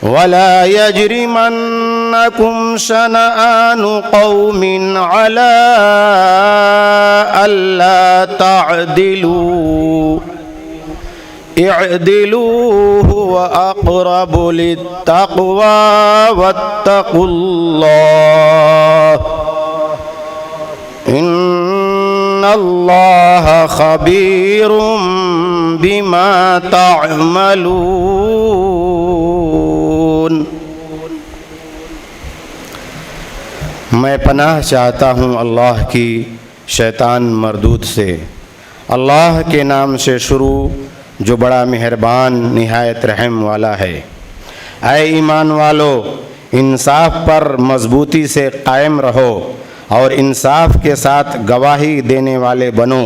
ولا يجرمنكم شنآن قوم على ألا تعدلوا اعدلوا هو أقرب للتقوى واتقوا الله إن الله خبير بما تعملون. मैं पनाह चाहता हूँ अल्लाह की शैतान मरदूद से। अल्लाह के नाम से शुरू जो बड़ा मेहरबान निहायत रहम वाला है। ऐ ईमान वालो, इंसाफ पर मजबूती से कायम रहो और इंसाफ के साथ गवाही देने वाले बनो,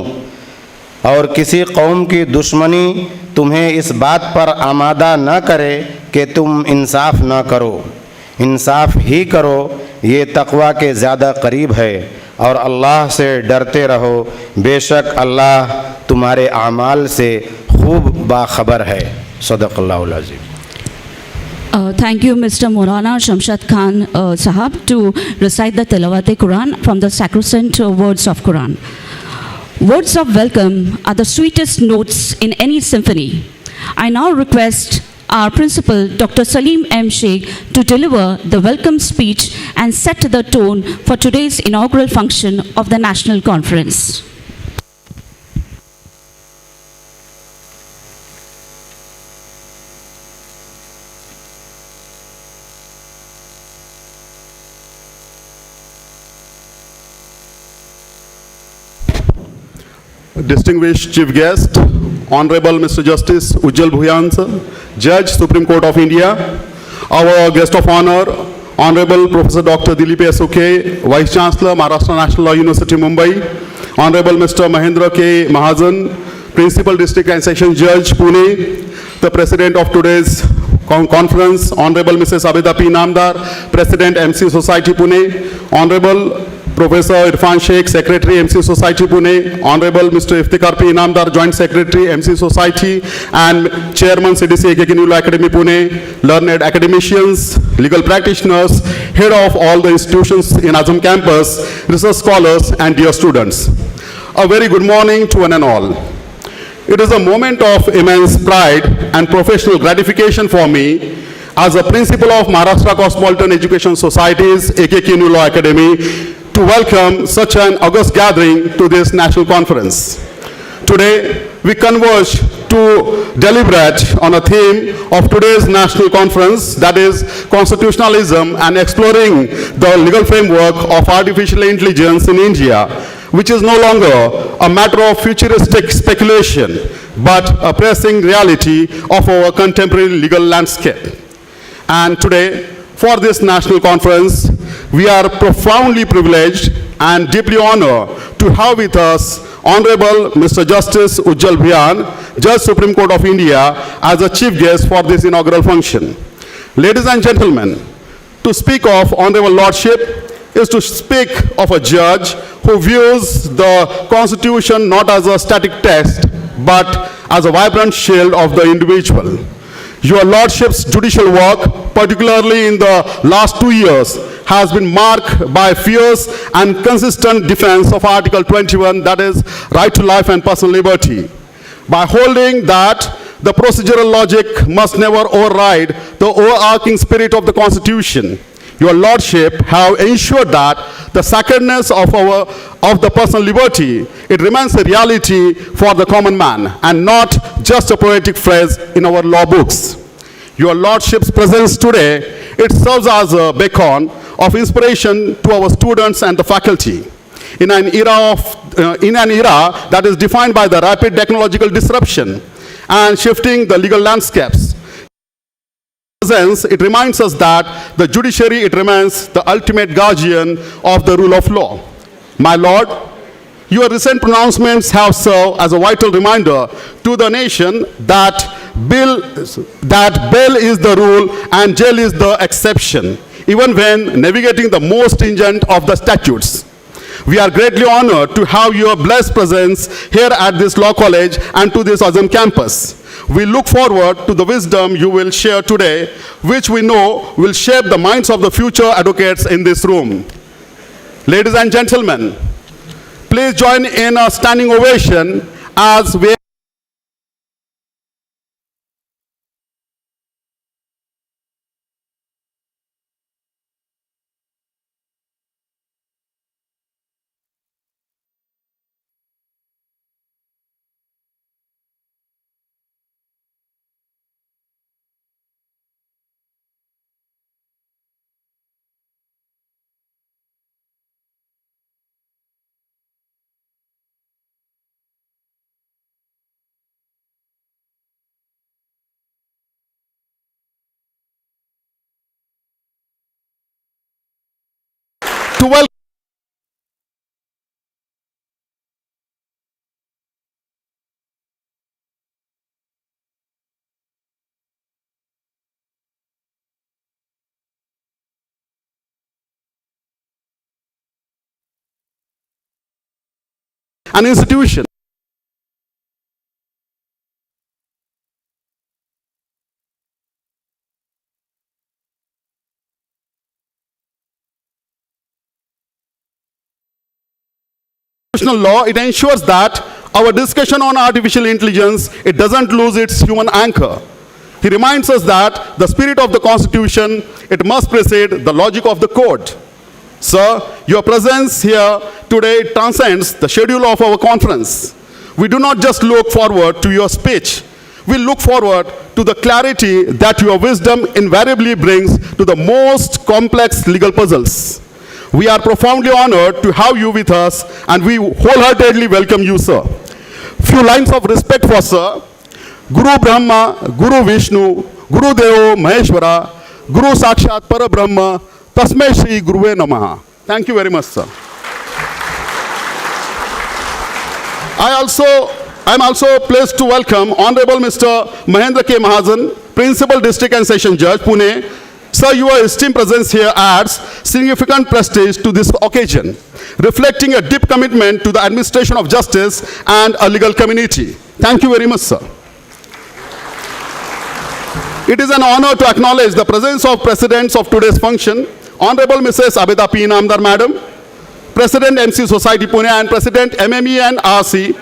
और किसी कौम की दुश्मनी तुम्हें इस बात पर आमादा न करे कि तुम इंसाफ न करो। इंसाफ ही करो, ये तक़वा के ज़्यादा करीब है, और अल्लाह से डरते रहो, बेशक अल्लाह तुम्हारे आमाल से खूब बाखबर है। सदक़ल्लाहुल अज़ीम। Thank you, Mr. Maulana Shamshad Khan Sahab, to recite the Tilawat-e-Quran from the sacrosanct words of Quran. Words of welcome are the sweetest notes in any symphony. I now request our principal, Dr. Salim M. Sheikh, to deliver the welcome speech and set the tone for today's inaugural function of the National Conference. Distinguished Chief Guest, Honorable Mr. Justice Bhuyan, Judge, Supreme Court of India, our guest of honor, Honorable Professor Dr. Dilip S.O.K., Vice Chancellor, Maharashtra National Law University, Mumbai, Honorable Mr. Mahendra K. Mahajan, Principal District and Session Judge, Pune, the President of today's conference, Honorable Mrs. Abida P. Namdar, President, MC Society, Pune, Honorable Professor Irfan Sheikh, Secretary, MC Society, Pune, Honorable Mr. Iftikhar P. Inamdar, Joint Secretary, MC Society, and Chairman, CDC Inaugural Academy, Pune, learned academicians, legal practitioners, head of all the institutions in Azam campus, research scholars, and dear students. A very good morning to one and all. It is a moment of immense pride and professional gratification for me as a principal of Maharashtra Cosmopolitan Education Society's AKK New Law Academy to welcome such an august gathering to this national conference. Today, we converge to deliberate on a theme of today's national conference, that is constitutionalism, and exploring the legal framework of artificial intelligence in India, which is no longer a matter of futuristic speculation, but a pressing reality of our contemporary legal landscape. And today, for this national conference, we are profoundly privileged and deeply honored to have with us Honorable Mr. Justice Bhuyan, Judge, Supreme Court of India, as a chief guest for this inaugural function. Ladies and gentlemen, to speak of Honorable Lordship is to speak of a judge who views the Constitution not as a static text, but as a vibrant shield of the individual. Your Lordship's judicial work, particularly in the last 2 years, has been marked by fierce and consistent defense of Article 21, that is, right to life and personal liberty. By holding that the procedural logic must never override the overarching spirit of the Constitution, your Lordship have ensured that the sacredness of the personal liberty, it remains a reality for the common man and not just a poetic phrase in our law books. Your Lordship's presence today, it serves as a beacon of inspiration to our students and the faculty. In an era that is defined by the rapid technological disruption and shifting the legal landscapes, it reminds us that the judiciary, it remains the ultimate guardian of the rule of law. My Lord, your recent pronouncements have served as a vital reminder to the nation that bail is the rule and jail is the exception, even when navigating the most stringent of the statutes. We are greatly honored to have your blessed presence here at this law college and to this Azam campus. We look forward to the wisdom you will share today, which we know will shape the minds of the future advocates in this room. Ladies and gentlemen, please join in a standing ovation as we to welcome an institution law, it ensures that our discussion on artificial intelligence, it doesn't lose its human anchor. He reminds us that the spirit of the Constitution, it must precede the logic of the code. Sir, your presence here today transcends the schedule of our conference. We do not just look forward to your speech. We look forward to the clarity that your wisdom invariably brings to the most complex legal puzzles. We are profoundly honored to have you with us, and we wholeheartedly welcome you, sir. Few lines of respect for sir. Guru Brahma, Guru Vishnu, Guru Deo Maheshwara, Guru Sakshat Parabrahma, Tasmai Shri Guruve Namaha. Thank you very much, sir. I'm also pleased to welcome Honorable Mr. Mahendra K. Mahajan, Principal District and Session Judge, Pune. Sir, your esteemed presence here adds significant prestige to this occasion, reflecting a deep commitment to the administration of justice and a legal community. Thank you very much, sir. It is an honor to acknowledge the presence of presidents of today's function, Honorable Mrs. Abida P. Namdar Madam, President MC Society Pune and President MME and RC,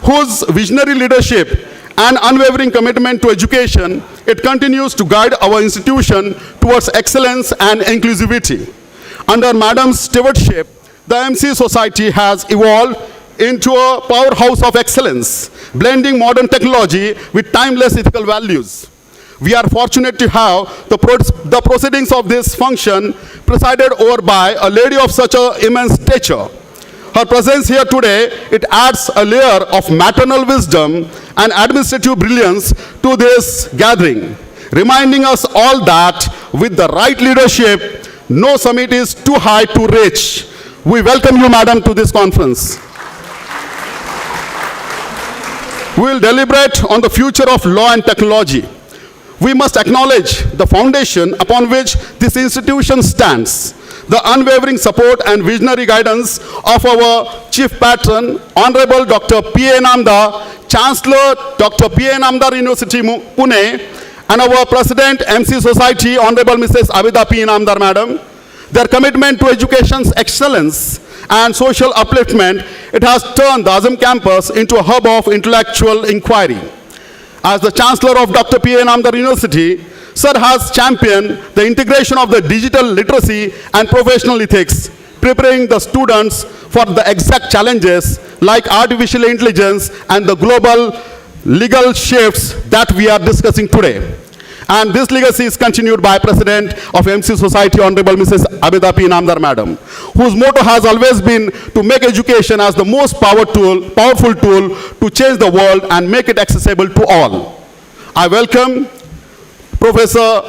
whose visionary leadership and unwavering commitment to education, it continues to guide our institution towards excellence and inclusivity. Under Madam's stewardship, the MC Society has evolved into a powerhouse of excellence, blending modern technology with timeless ethical values. We are fortunate to have the proceedings of this function presided over by a lady of such an immense stature. Her presence here today, it adds a layer of maternal wisdom and administrative brilliance to this gathering, reminding us all that with the right leadership, no summit is too high to reach. We welcome you, Madam, to this conference. We will deliberate on the future of law and technology. We must acknowledge the foundation upon which this institution stands, the unwavering support and visionary guidance of our Chief Patron, Honorable Dr. P.A. Namdar, Chancellor, Dr. P.A. Namdar University, Pune, and our President, MC Society, Honorable Mrs. Abida P. Namdar Madam. Their commitment to education's excellence and social upliftment, it has turned the Azam campus into a hub of intellectual inquiry. As the Chancellor of Dr. P.A. Namdar University, Sir has championed the integration of the digital literacy and professional ethics, preparing the students for the exact challenges like artificial intelligence and the global legal shifts that we are discussing today. And this legacy is continued by President of MC Society, Honorable Mrs. Abida P. Namdar Madam, whose motto has always been to make education as the most powerful tool to change the world and make it accessible to all. I welcome Professor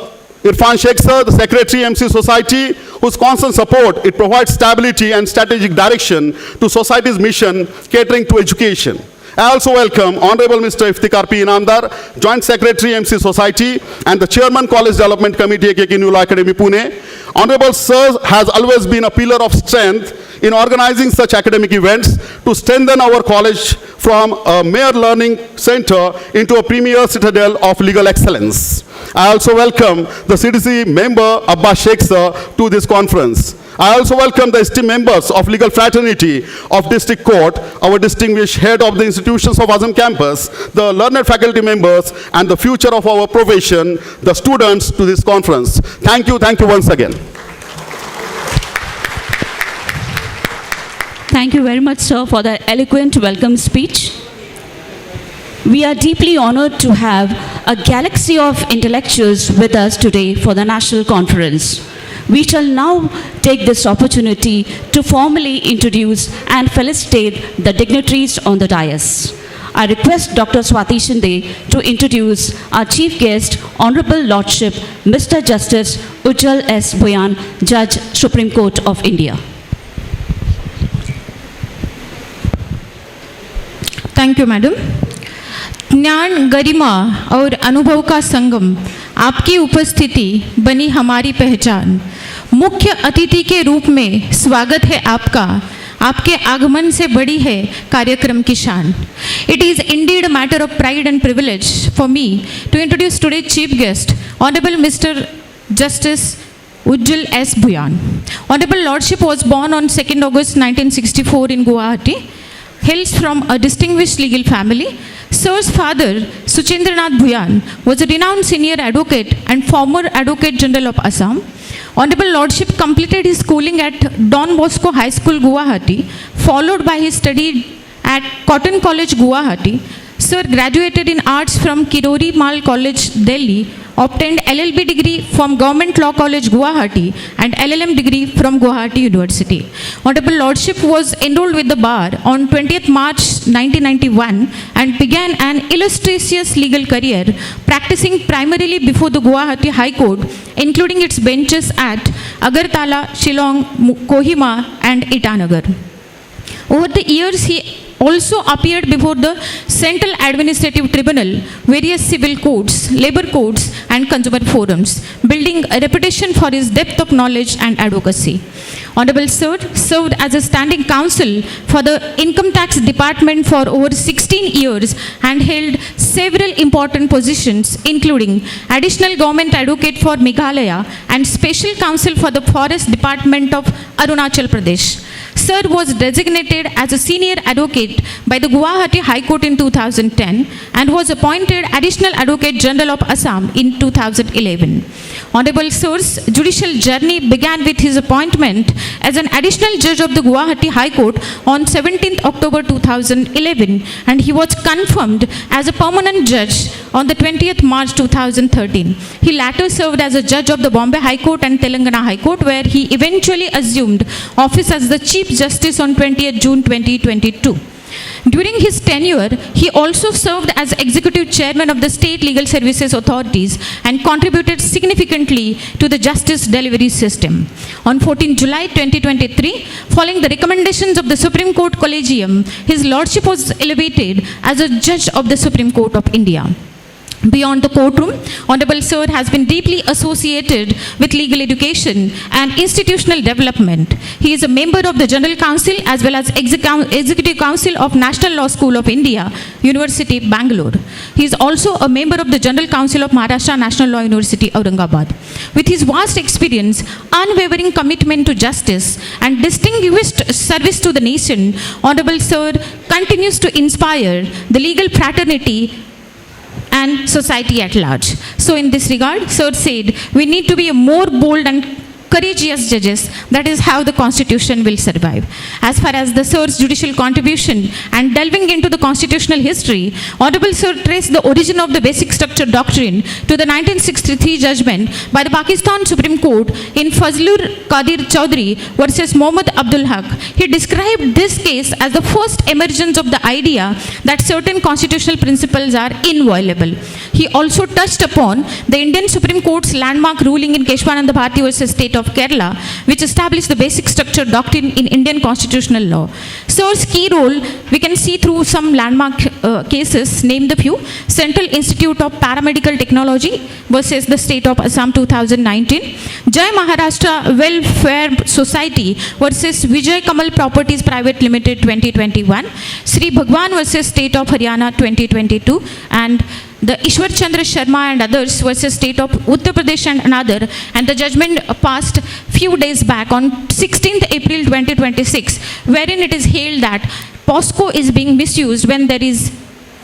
Irfan Sheikh Sir, the Secretary, MC Society, whose constant support, it provides stability and strategic direction to society's mission catering to education. I also welcome Honorable Mr. Iftikhar P. Namdar, Joint Secretary, MC Society, and the Chairman, College Development Committee, KK New Law Academy, Pune. Honorable Sir has always been a pillar of strength in organizing such academic events to strengthen our college from a mere learning center into a premier citadel of legal excellence. I also welcome the CDC member Abba Sheikh sir to this conference. I also welcome the esteemed members of legal fraternity of District Court, our distinguished head of the institutions of Azam campus, the learned faculty members, and the future of our profession, the students to this conference. Thank you once again. Thank you very much, sir, for that eloquent welcome speech. We are deeply honored to have a galaxy of intellectuals with us today for the National Conference. We shall now take this opportunity to formally introduce and felicitate the dignitaries on the dais. I request Dr. Swati Shinde to introduce our chief guest, Honorable Lordship, Mr. Justice Ujjwal S. Bhuyan, Judge, Supreme Court of India. Thank you madam. ज्ञान, गरिमा और अनुभव का संगम, आपकी उपस्थिति बनी हमारी पहचान। मुख्य अतिथि के रूप में स्वागत है आपका, आपके आगमन से बड़ी है कार्यक्रम की शान। It is indeed a matter of pride and privilege for me to introduce today chief guest, honourable mister justice Ujjwal S. Bhuyan. Honorable Lordship was born on 2nd August 1964 in Guwahati. Hails from a distinguished legal family. Sir's father, Suchendranath Bhuyan, was a renowned senior advocate and former Advocate General of Assam. Honorable Lordship completed his schooling at Don Bosco High School, Guwahati, followed by his study at Cotton College, Guwahati. Sir graduated in arts from Kirori Mal College, Delhi, obtained LLB degree from Government Law College, Guwahati, and LLM degree from Guwahati University. Honorable Lordship was enrolled with the bar on 20th March 1991 and began an illustrious legal career, practicing primarily before the Guwahati High Court, including its benches at Agartala, Shillong, Kohima, and Itanagar. Over the years, he also appeared before the Central Administrative Tribunal, various civil courts, labor courts, and consumer forums, building a reputation for his depth of knowledge and advocacy. Honorable Sir served as a standing counsel for the Income Tax Department for over 16 years and held several important positions, including Additional Government Advocate for Meghalaya and Special Counsel for the Forest Department of Arunachal Pradesh. Sir was designated as a senior advocate by the Guwahati High Court in 2010 and was appointed Additional Advocate General of Assam in 2011. Honorable Sir's judicial journey began with his appointment as an additional judge of the Guwahati High Court on 17th October 2011, and he was confirmed as a permanent judge on the 20th March 2013. He later served as a judge of the Bombay High Court and Telangana High Court, where he eventually assumed office as the Chief Justice on 20th June 2022. During his tenure, he also served as Executive Chairman of the State Legal Services Authorities and contributed significantly to the justice delivery system. On 14 July 2023, following the recommendations of the Supreme Court Collegium, his Lordship was elevated as a Judge of the Supreme Court of India. Beyond the courtroom, Honorable Sir has been deeply associated with legal education and institutional development. He is a member of the General Council as well as Executive Council of National Law School of India, University, Bangalore. He is also a member of the General Council of Maharashtra National Law University, Aurangabad. With his vast experience, unwavering commitment to justice, and distinguished service to the nation, Honorable Sir continues to inspire the legal fraternity and society at large. So in this regard, Sir said, we need to be a more bold and courageous judges. That is how the Constitution will survive. As far as the Sir's judicial contribution and delving into the constitutional history, Honorable Sir traced the origin of the basic structure doctrine to the 1963 judgment by the Pakistan Supreme Court in Fazlur Qadir Chaudhry versus Muhammad Abdul Haq. He described this case as the first emergence of the idea that certain constitutional principles are inviolable. He also touched upon the Indian Supreme Court's landmark ruling in Keshwananda Bharti versus State of of Kerala, which established the basic structure doctrine in Indian constitutional law. Sir's key role we can see through some landmark cases, name the few: Central Institute of Paramedical Technology versus the State of Assam 2019, Jai Maharashtra Welfare Society versus Vijay Kamal Properties Private Limited 2021, Sri Bhagwan versus State of Haryana 2022, and the Ishwar Chandra Sharma and others versus State of Uttar Pradesh and another, and the judgment passed few days back on 16th April 2026, wherein it is hailed that POSCO is being misused when there is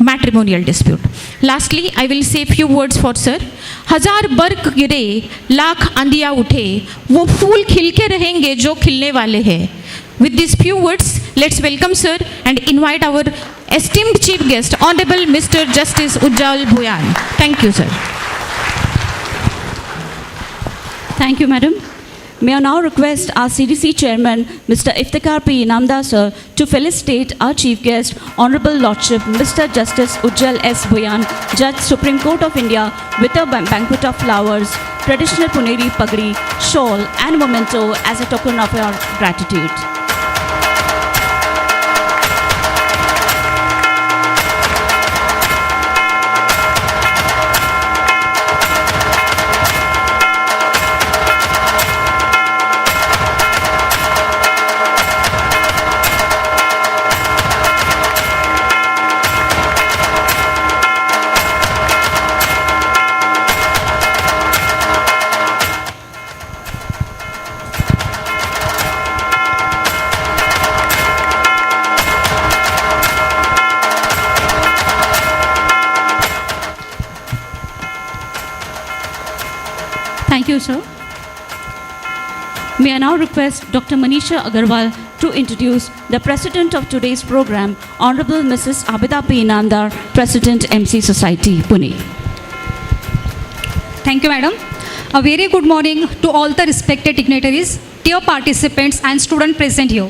matrimonial dispute. Lastly, I will say few words for sir. हजार बर्क गिरे लाख आंधियां उठे वो फूल खिल के रहेंगे जो खिलने वाले हैं. With these few words, let's welcome sir and invite our esteemed chief guest, Honorable Mr. Justice Ujjal Bhuyan. Thank you, sir. Thank you, madam. May I now request our CDC chairman, Mr. Iftikhar P. Inamdar sir, to felicitate our chief guest, Honorable Lordship, Mr. Justice Ujjal S. Bhuyan, Judge, Supreme Court of India, with a banquet of flowers, traditional Puneri pagdi, shawl, and memento as a token of our gratitude. Thank you, sir. May I now request Dr. Manisha Agarwal to introduce the president of today's program, Honorable Mrs. Abida P. Inamdar, President MC Society, Pune. Thank you, madam. A very good morning to all the respected dignitaries, dear participants and students present here.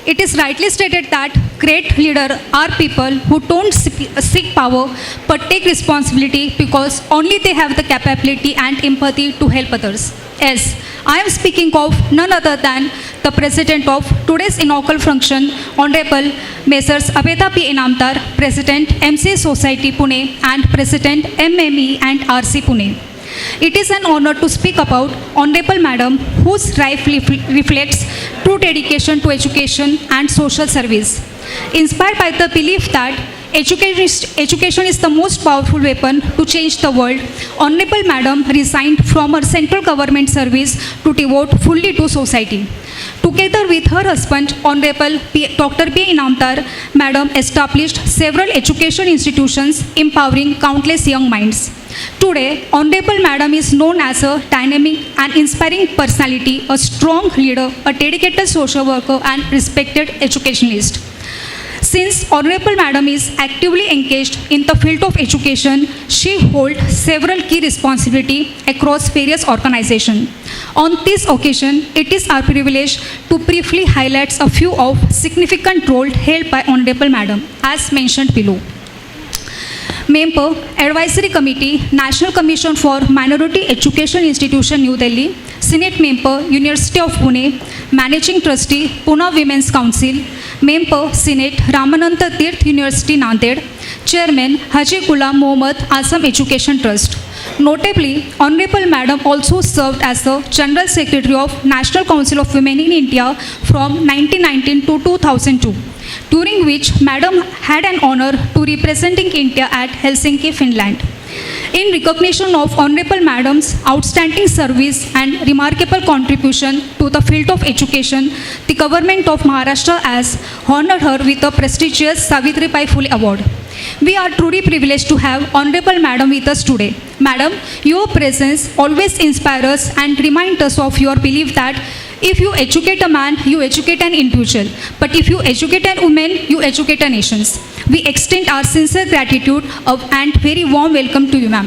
It is rightly stated that great leaders are people who don't seek power but take responsibility because only they have the capability and empathy to help others. Yes, I am speaking of none other than the president of today's inaugural function, Honorable Messrs. Abida P. Inamdar, President MC Society Pune and President MME and RC Pune. It is an honor to speak about Honorable Madam, whose life reflects true dedication to education and social service. Inspired by the belief that education is the most powerful weapon to change the world, Honorable Madam resigned from her central government service to devote fully to society. Together with her husband, Honorable Dr. B. Inamdar, Madam established several education institutions empowering countless young minds. Today, Honorable Madam is known as a dynamic and inspiring personality, a strong leader, a dedicated social worker and respected educationalist. Since Honorable Madam is actively engaged in the field of education, she holds several key responsibilities across various organizations. On this occasion, it is our privilege to briefly highlight a few of significant roles held by Honorable Madam, as mentioned below. Member, Advisory Committee, National Commission for Minority Education Institution, New Delhi. Senate Member, University of Pune. Managing Trustee, Pune Women's Council. Member, Senate, Ramananda Tirth University, Nanded. Chairman, Haji Ghulam Mohammad Azam Education Trust. Notably, Honorable Madam also served as the General Secretary of National Council of Women in India from 1919 to 2002, during which Madam had an honor to representing India at Helsinki, Finland. In recognition of Honorable Madam's outstanding service and remarkable contribution to the field of education, the Government of Maharashtra has honored her with a prestigious Savitribai Phule Award. We are truly privileged to have Honorable Madam with us today. Madam, your presence always inspires us and reminds us of your belief that if you educate a man, you educate an individual. But if you educate a woman, you educate a nation. We extend our sincere gratitude and very warm welcome to you, ma'am.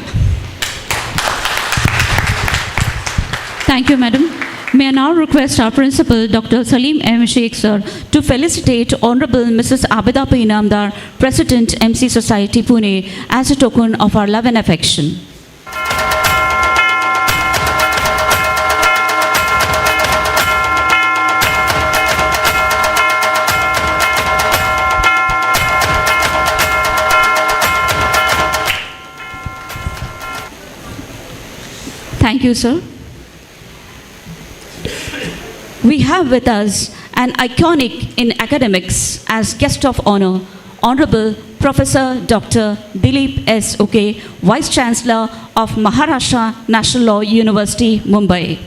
Thank you, madam. May I now request our principal, Dr. Salim M. Sheikh, sir, to felicitate Honorable Mrs. Abida P. Inamdar, President MC Society, Pune, as a token of our love and affection. Thank you, sir. We have with us an iconic in academics as guest of honor, Honorable Professor Dr. Dilip S. Uke, Vice Chancellor of Maharashtra National Law University, Mumbai.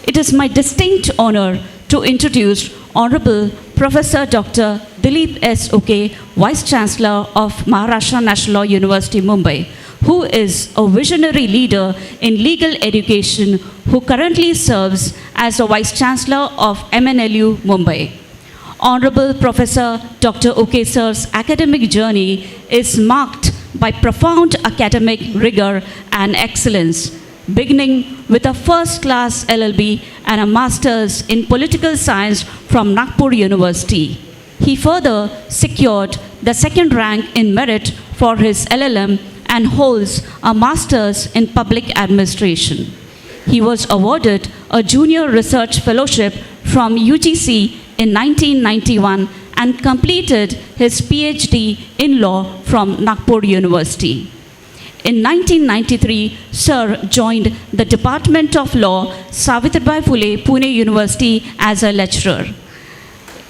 It is my distinct honor to introduce Honorable Professor Dr. Dilip S. Uke, Vice Chancellor of Maharashtra National Law University, Mumbai, who is a visionary leader in legal education who currently serves as the Vice Chancellor of MNLU, Mumbai. Honorable Professor Dr. Uke sir's academic journey is marked by profound academic rigor and excellence, beginning with a first-class LLB and a master's in political science from Nagpur University. He further secured the second rank in merit for his LLM and holds a master's in public administration. He was awarded a junior research fellowship from UGC in 1991 and completed his PhD in law from Nagpur University. In 1993, Sir joined the Department of Law, Savitribai Phule, Pune University as a lecturer.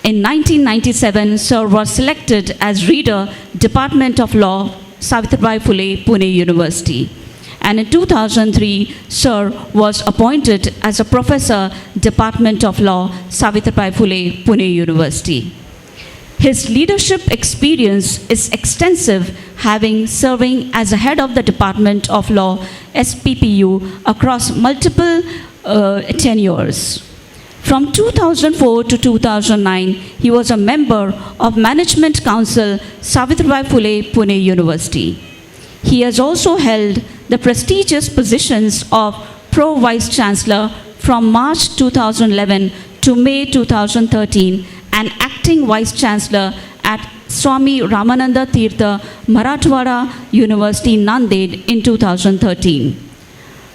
In 1997, Sir was selected as Reader, Department of Law, Savitribai Phule, Pune University. And in 2003, Sir was appointed as a Professor, Department of Law, Savitribai Phule, Pune University. His leadership experience is extensive, having serving as a head of the Department of Law, SPPU, across multiple tenures. From 2004 to 2009, he was a member of Management Council, Savitribai Phule, Pune University. He has also held the prestigious positions of Pro Vice Chancellor from March 2011 to May 2013 and Acting Vice Chancellor at Swami Ramananda Tirtha Marathwada University, Nanded in 2013.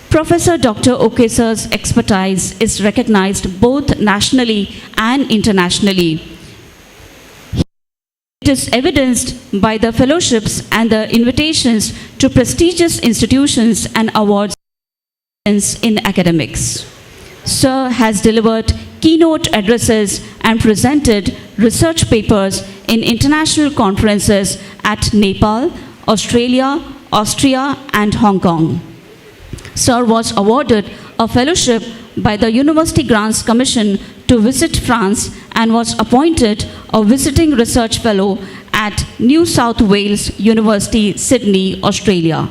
Professor Dr. Uke sir's expertise is recognized both nationally and internationally. It is evidenced by the fellowships and the invitations to prestigious institutions and awards in academics. Sir has delivered keynote addresses and presented research papers in international conferences at Nepal, Australia, Austria, and Hong Kong. Sir was awarded a fellowship by the University Grants Commission to visit France and was appointed a visiting research fellow at New South Wales University, Sydney, Australia.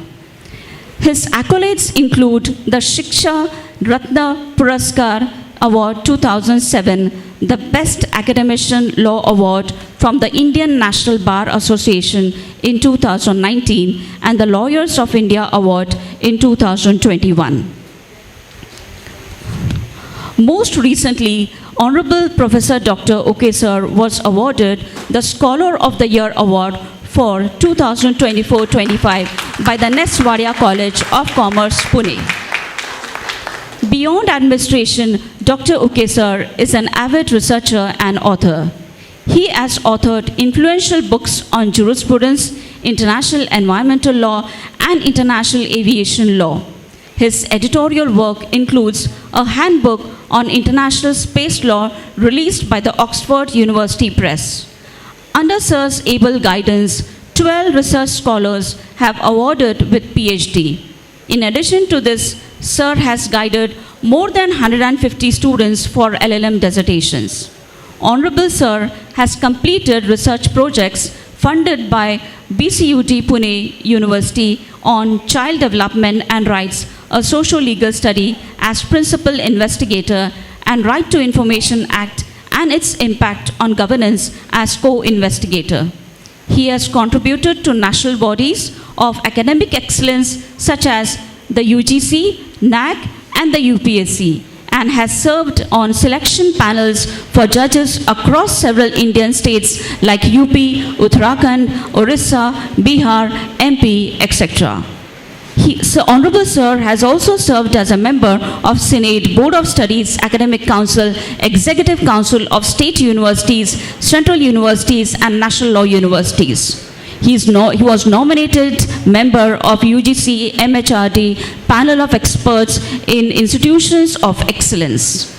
His accolades include the Shiksha Ratna Puraskar Award 2007, the Best Academician Law Award from the Indian National Bar Association in 2019, and the Lawyers of India Award in 2021. Most recently, Honorable Professor Dr. Uke sir was awarded the Scholar of the Year Award for 2024-25 by the Neswadia College of Commerce, Pune. Beyond administration, Dr. Uke sir is an avid researcher and author. He has authored influential books on jurisprudence, international environmental law, and international aviation law. His editorial work includes a handbook on international space law released by the Oxford University Press. Under Sir's able guidance, 12 research scholars have awarded with PhD. In addition to this, Sir has guided more than 150 students for LLM dissertations. Honorable Sir has completed research projects funded by BCUT Pune University on child development and rights, a socio-legal study as principal investigator, and Right to Information Act and its impact on governance as co-investigator. He has contributed to national bodies of academic excellence such as the UGC, NAC, and the UPSC, and has served on selection panels for judges across several Indian states like UP, Uttarakhand, Orissa, Bihar, MP, etc. Honorable Sir has also served as a member of Senate Board of Studies, Academic Council, Executive Council of State Universities, Central Universities, and National Law Universities. He was nominated member of UGC MHRD panel of experts in institutions of excellence.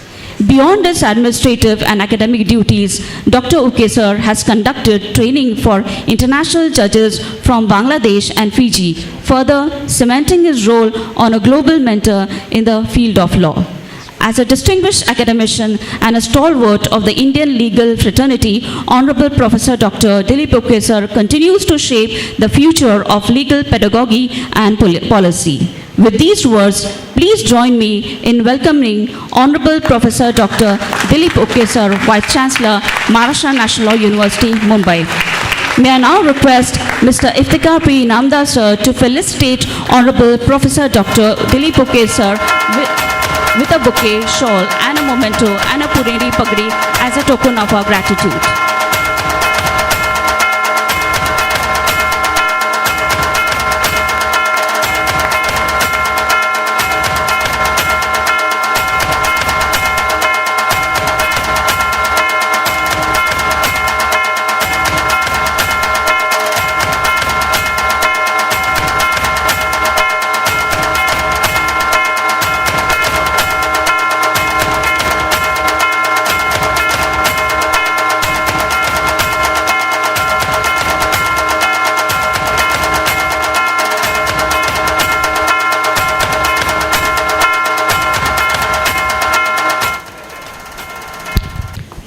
Beyond his administrative and academic duties, Dr. Uke sir has conducted training for international judges from Bangladesh and Fiji, further cementing his role on a global mentor in the field of law. As a distinguished academician and a stalwart of the Indian legal fraternity, Honorable Professor Dr. Dilip Uke sir continues to shape the future of legal pedagogy and policy. With these words, please join me in welcoming Honorable Professor Dr. Dilip Uke sir, Vice Chancellor, Maharashtra National Law University, Mumbai. May I now request Mr. Iftikhar P. Namdar sir to felicitate Honorable Professor Dr. Dilip Uke sir with a bouquet, shawl and a memento and a Puneri Pagdi as a token of our gratitude.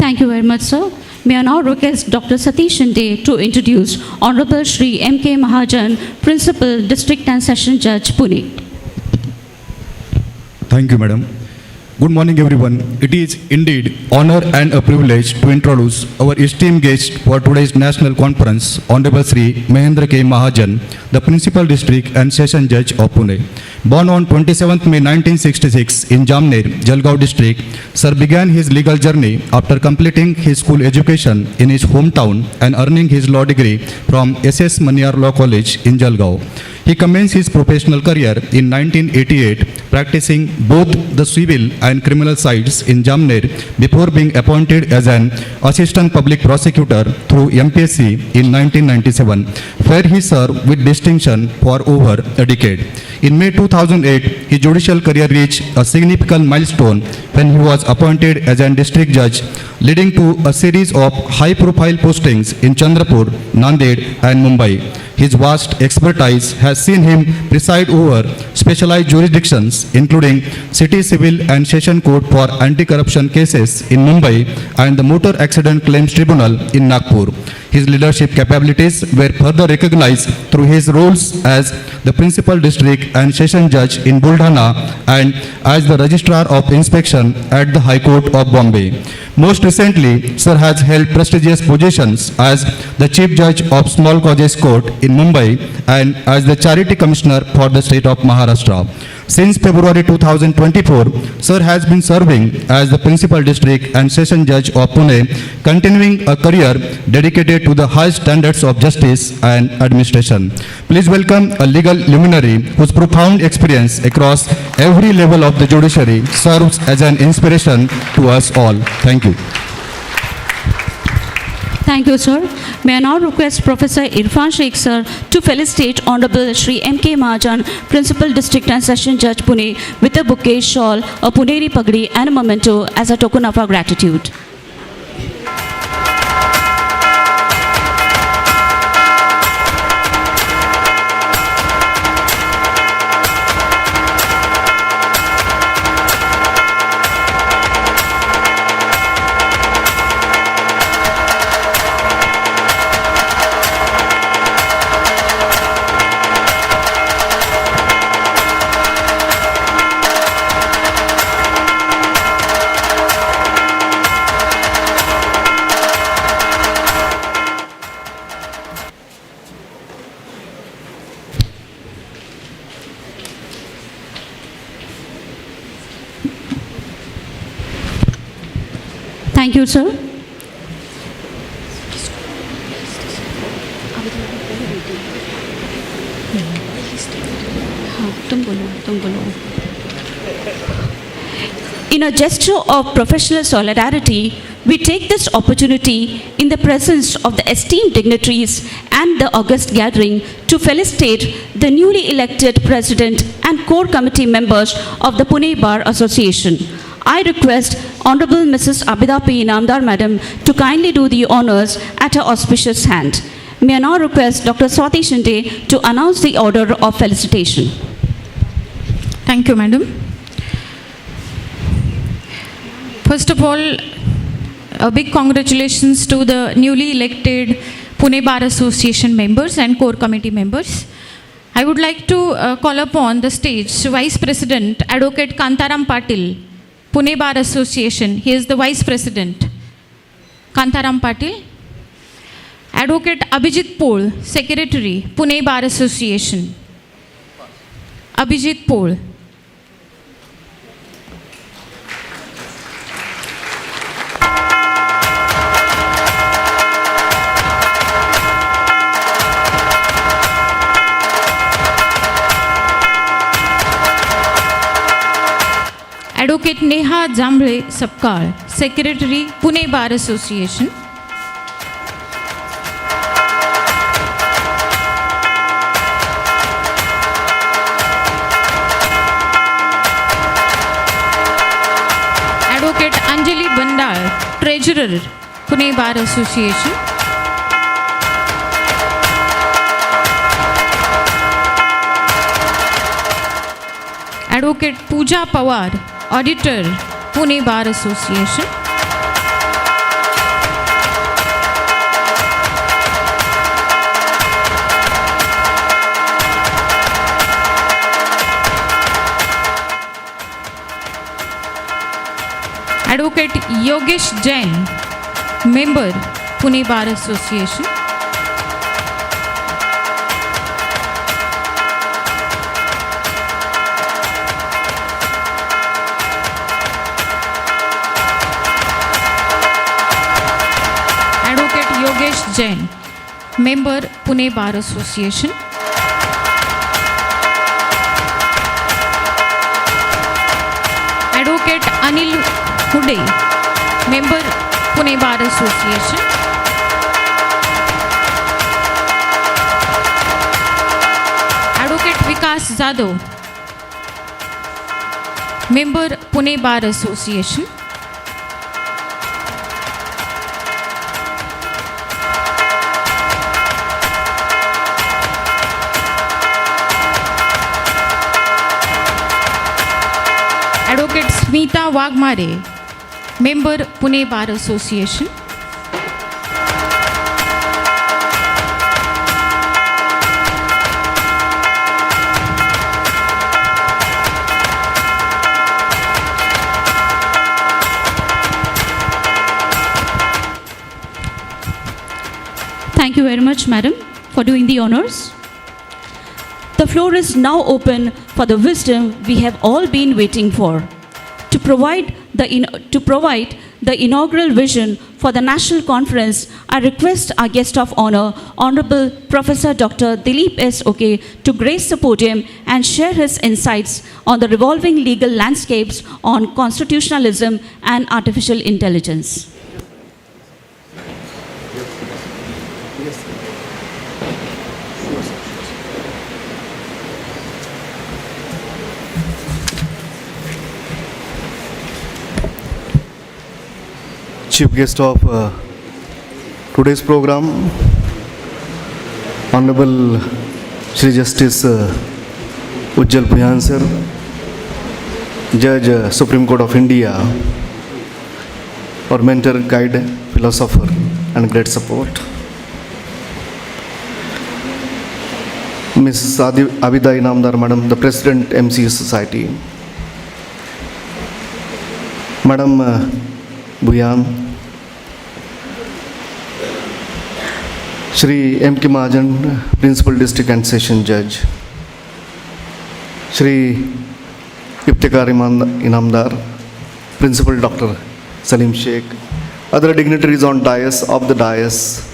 Thank you very much, sir. May I now request Dr. Satish Shinde to introduce Honorable Shri M.K. Mahajan, Principal District and Session Judge, Pune. Thank you, Madam. Good morning, everyone. It is indeed honor and a privilege to introduce our esteemed guest for today's national conference, Honorable Shri Mahendra K. Mahajan, the Principal District and Session Judge of Pune. Born on 27th May 1966 in Jamner, Jalgaon district, Sir began his legal journey after completing his school education in his hometown and earning his law degree from S.S. Maniyar Law College in Jalgaon. He commenced his professional career in 1988, practicing both the civil and criminal sides in Jamner before being appointed as an assistant public prosecutor through MPSC in 1997, where he served with distinction for over a decade. In May 2008, his judicial career reached a significant milestone when he was appointed as a district judge, leading to a series of high-profile postings in Chandrapur, Nanded, and Mumbai. His vast expertise has seen him preside over specialized jurisdictions, including City Civil and Session Court for anti-corruption cases in Mumbai and the Motor Accident Claims Tribunal in Nagpur. His leadership capabilities were further recognized through his roles as the Principal District and Session Judge in Buldhana and as the Registrar of Inspection at the High Court of Bombay. Most recently, Sir has held prestigious positions as the Chief Judge of Small Causes Court in Mumbai and as the Charity Commissioner for the state of Maharashtra. Since February 2024, Sir has been serving as the Principal District and Session Judge of Pune, continuing a career dedicated to the high standards of justice and administration. Please welcome a legal luminary whose profound experience across every level of the judiciary serves as an inspiration to us all. Thank you. Thank you, sir. May I now request Professor Irfan Sheikh, sir, to felicitate Honorable Shri M.K. Mahajan, Principal District and Session Judge, Pune, with a bouquet, shawl, a Puneri Pagdi, and a memento as a token of our gratitude. Thank you, sir. In a gesture of professional solidarity, we take this opportunity in the presence of the esteemed dignitaries and the august gathering to felicitate the newly elected President and core committee members of the Pune Bar Association. I request Honorable Mrs. Abida P. Inamdar Madam to kindly do the honors at her auspicious hand. May I now request Dr. Swati Shinde to announce the order of felicitation. Thank you, Madam. First of all, a big congratulations to the newly elected Pune Bar Association members and core committee members. I would like to call upon the stage Vice President Advocate Kantaram Patil, Pune Bar Association. He is the Vice President. Kantaram Patil. Advocate Abhijit Pol, Secretary, Pune Bar Association. Abhijit Pol. Advocate Neha Jamble Sapkar, Secretary, Pune Bar Association. Advocate Anjali Bandal, Treasurer, Pune Bar Association. Advocate Pooja Pawar, Auditor, Pune Bar Association. Advocate Yogesh Jain, Member, Pune Bar Association. Advocate Yogesh Jain, Member, Pune Bar Association. Advocate Anil Hude, Member, Pune Bar Association. Advocate Vikas Zadav, Member, Pune Bar Association. Advocate Smita Wagmare, Member, Pune Bar Association. Thank you very much, Madam, for doing the honors. The floor is now open for the wisdom we have all been waiting for. To provide the inaugural vision for the national conference, I request our guest of honor, Honorable Professor Dr. Dilip S. OK, to grace the podium and share his insights on the revolving legal landscapes on constitutionalism and artificial intelligence. Chief guest of today's program, Honorable Shri Justice Ujjal Bhuyan sir, Judge Supreme Court of India, our mentor, guide, philosopher and great support. Mrs. Abida Inamdar Madam, the President, MCA Society. Madam Bhuyan, Shri M. K. Mahajan, Principal District and Session Judge, Shri Iftikhar Inamdar, Principal Dr. Salim Sheikh, other dignitaries on dais, of the dais,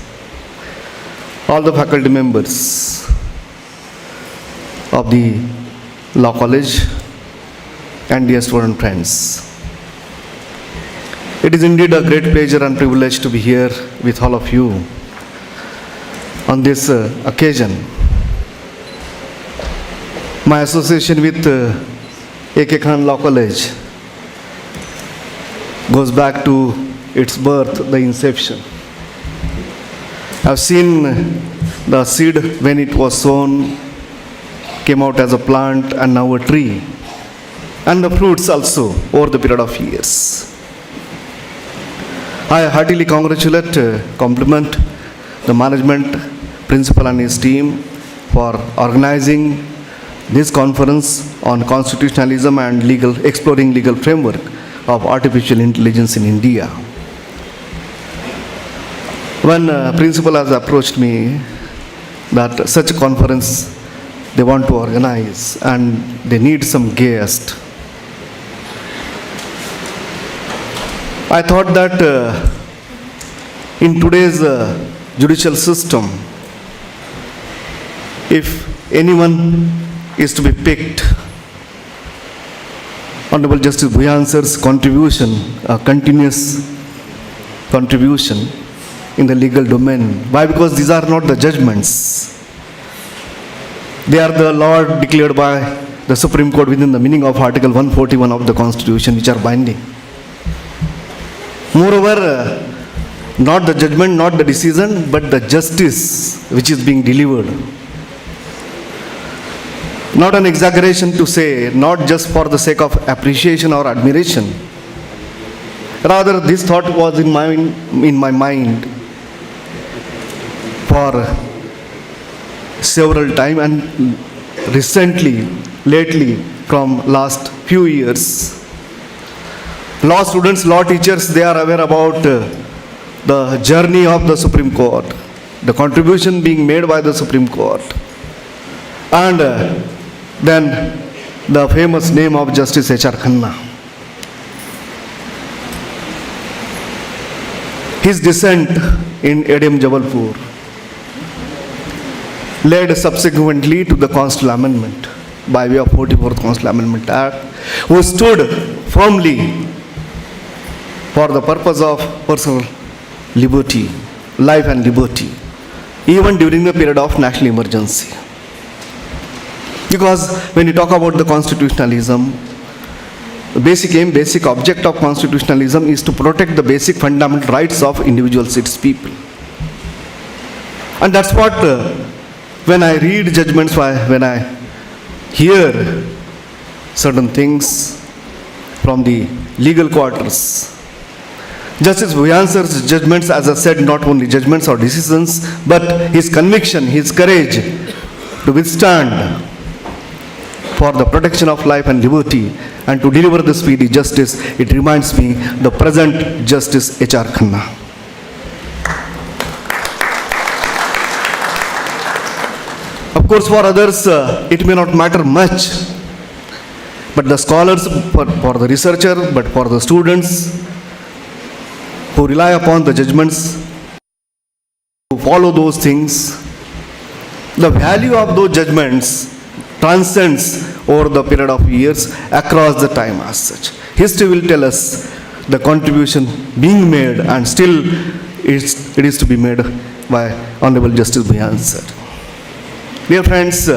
all the faculty members of the Law College and dear student friends. It is indeed a great pleasure and privilege to be here with all of you on this occasion. My association with A.K. Khan Law College goes back to its birth, the inception. I've seen the seed when it was sown, came out as a plant and now a tree, and the fruits also over the period of years. I heartily compliment the management, principal and his team for organizing this conference on constitutionalism and exploring legal framework of artificial intelligence in India. When principal has approached me that such a conference they want to organize and they need some guest, I thought that in today's judicial system, if anyone is to be picked, Honorable Justice Bhuyan sir's contribution, a continuous contribution in the legal domain. Why? Because these are not the judgments. They are the law declared by the Supreme Court within the meaning of Article 141 of the Constitution, which are binding. Moreover, not the judgment, not the decision, but the justice which is being delivered. Not an exaggeration to say, not just for the sake of appreciation or admiration. Rather, this thought was in my mind for several time, and recently, lately, from last few years. Law students, law teachers, they are aware about the journey of the Supreme Court, the contribution being made by the Supreme Court, and then the famous name of Justice H.R. Khanna. His dissent in ADM Jabalpur led subsequently to the Constitutional Amendment by way of 44th Constitutional Amendment Act, who stood firmly for the purpose of personal liberty, life and liberty, even during the period of national emergency. Because when you talk about the constitutionalism, the basic aim, basic object of constitutionalism is to protect the basic fundamental rights of individuals, its people. And that's what, when I read judgments, when I hear certain things from the legal quarters, Justice Bhuyan sir's judgments, as I said, not only judgments or decisions, but his conviction, his courage to withstand for the protection of life and liberty and to deliver the speedy justice, it reminds me the present Justice H.R. Khanna. Of course, for others, it may not matter much, but the scholars, for the researcher, but for the students who rely upon the judgments, who follow those things, the value of those judgments transcends over the period of years across the time as such. History will tell us the contribution being made, and still it is to be made by Honorable Justice Bhuyan sir. Dear friends,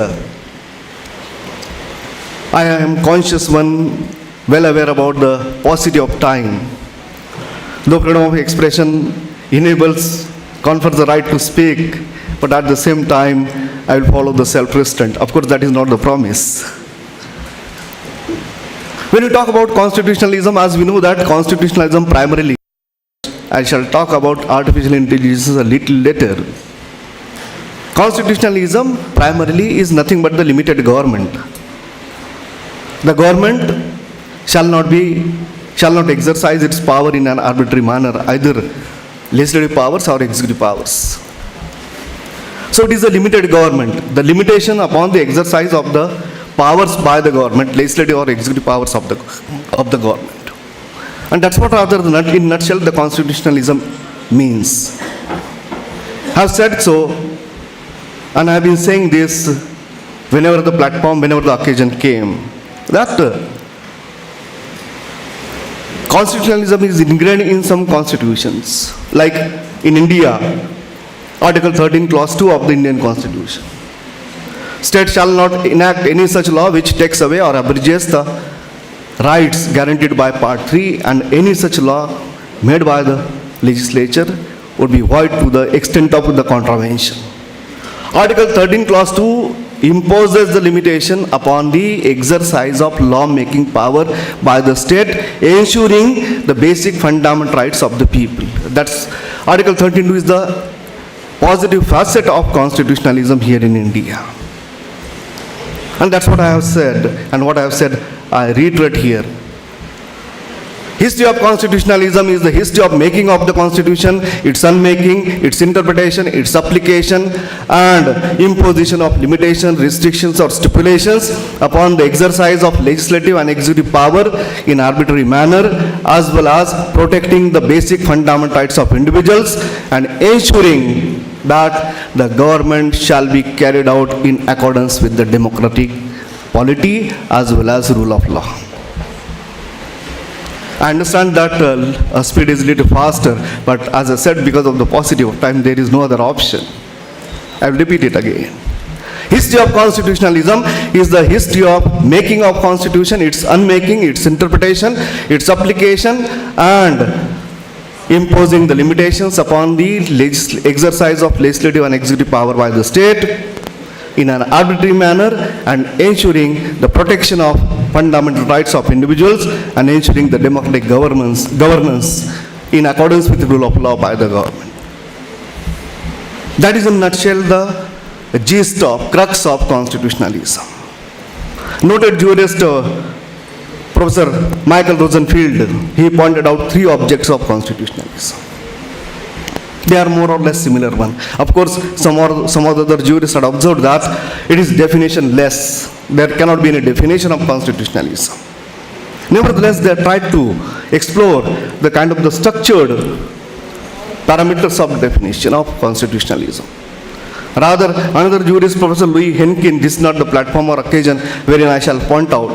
I am conscious one, well aware about the paucity of time. Though freedom of expression confers the right to speak, but at the same time, I will follow the self-restraint. Of course, that is not the promise. When we talk about constitutionalism, as we know that constitutionalism primarily, I shall talk about artificial intelligence a little later. Constitutionalism primarily is nothing but the limited government. The government shall not exercise its power in an arbitrary manner, either legislative powers or executive powers. So it is a limited government. The limitation upon the exercise of the powers by the government, legislative or executive powers of the government. And that's what rather in a nutshell the constitutionalism means. I have said so, and I have been saying this whenever the platform, whenever the occasion came, that Constitutionalism is ingrained in some constitutions, like in India, Article 13, Clause 2 of the Indian Constitution. State shall not enact any such law which takes away or abridges the rights guaranteed by Part 3, and any such law made by the legislature would be void to the extent of the contravention. Article 13, Clause 2 imposes the limitation upon the exercise of law-making power by the state, ensuring the basic fundamental rights of the people. That's Article 13 is the positive facet of constitutionalism here in India. And that's what I have said, and what I have said I reiterate here. History of constitutionalism is the history of making of the constitution, its unmaking, its interpretation, its application, and imposition of limitations, restrictions, or stipulations upon the exercise of legislative and executive power in arbitrary manner, as well as protecting the basic fundamental rights of individuals and ensuring that the government shall be carried out in accordance with the democratic polity as well as rule of law. I understand that speed is a little faster, but as I said, because of the paucity of time, there is no other option. I will repeat it again. History of constitutionalism is the history of making of constitution, its unmaking, its interpretation, its application, and imposing the limitations upon the exercise of legislative and executive power by the state in an arbitrary manner, and ensuring the protection of fundamental rights of individuals and ensuring the democratic governance in accordance with the rule of law by the government. That is in a nutshell the gist of, crux of constitutionalism. Noted jurist Professor Michael Rosenfield, he pointed out three objects of constitutionalism. They are more or less similar one. Of course, some of the other jurists had observed that it is definition-less. There cannot be any definition of constitutionalism. Nevertheless, they tried to explore the kind of the structured parameters of definition of constitutionalism. Rather, another jurist, Professor Louis Henkin, this is not the platform or occasion wherein I shall point out.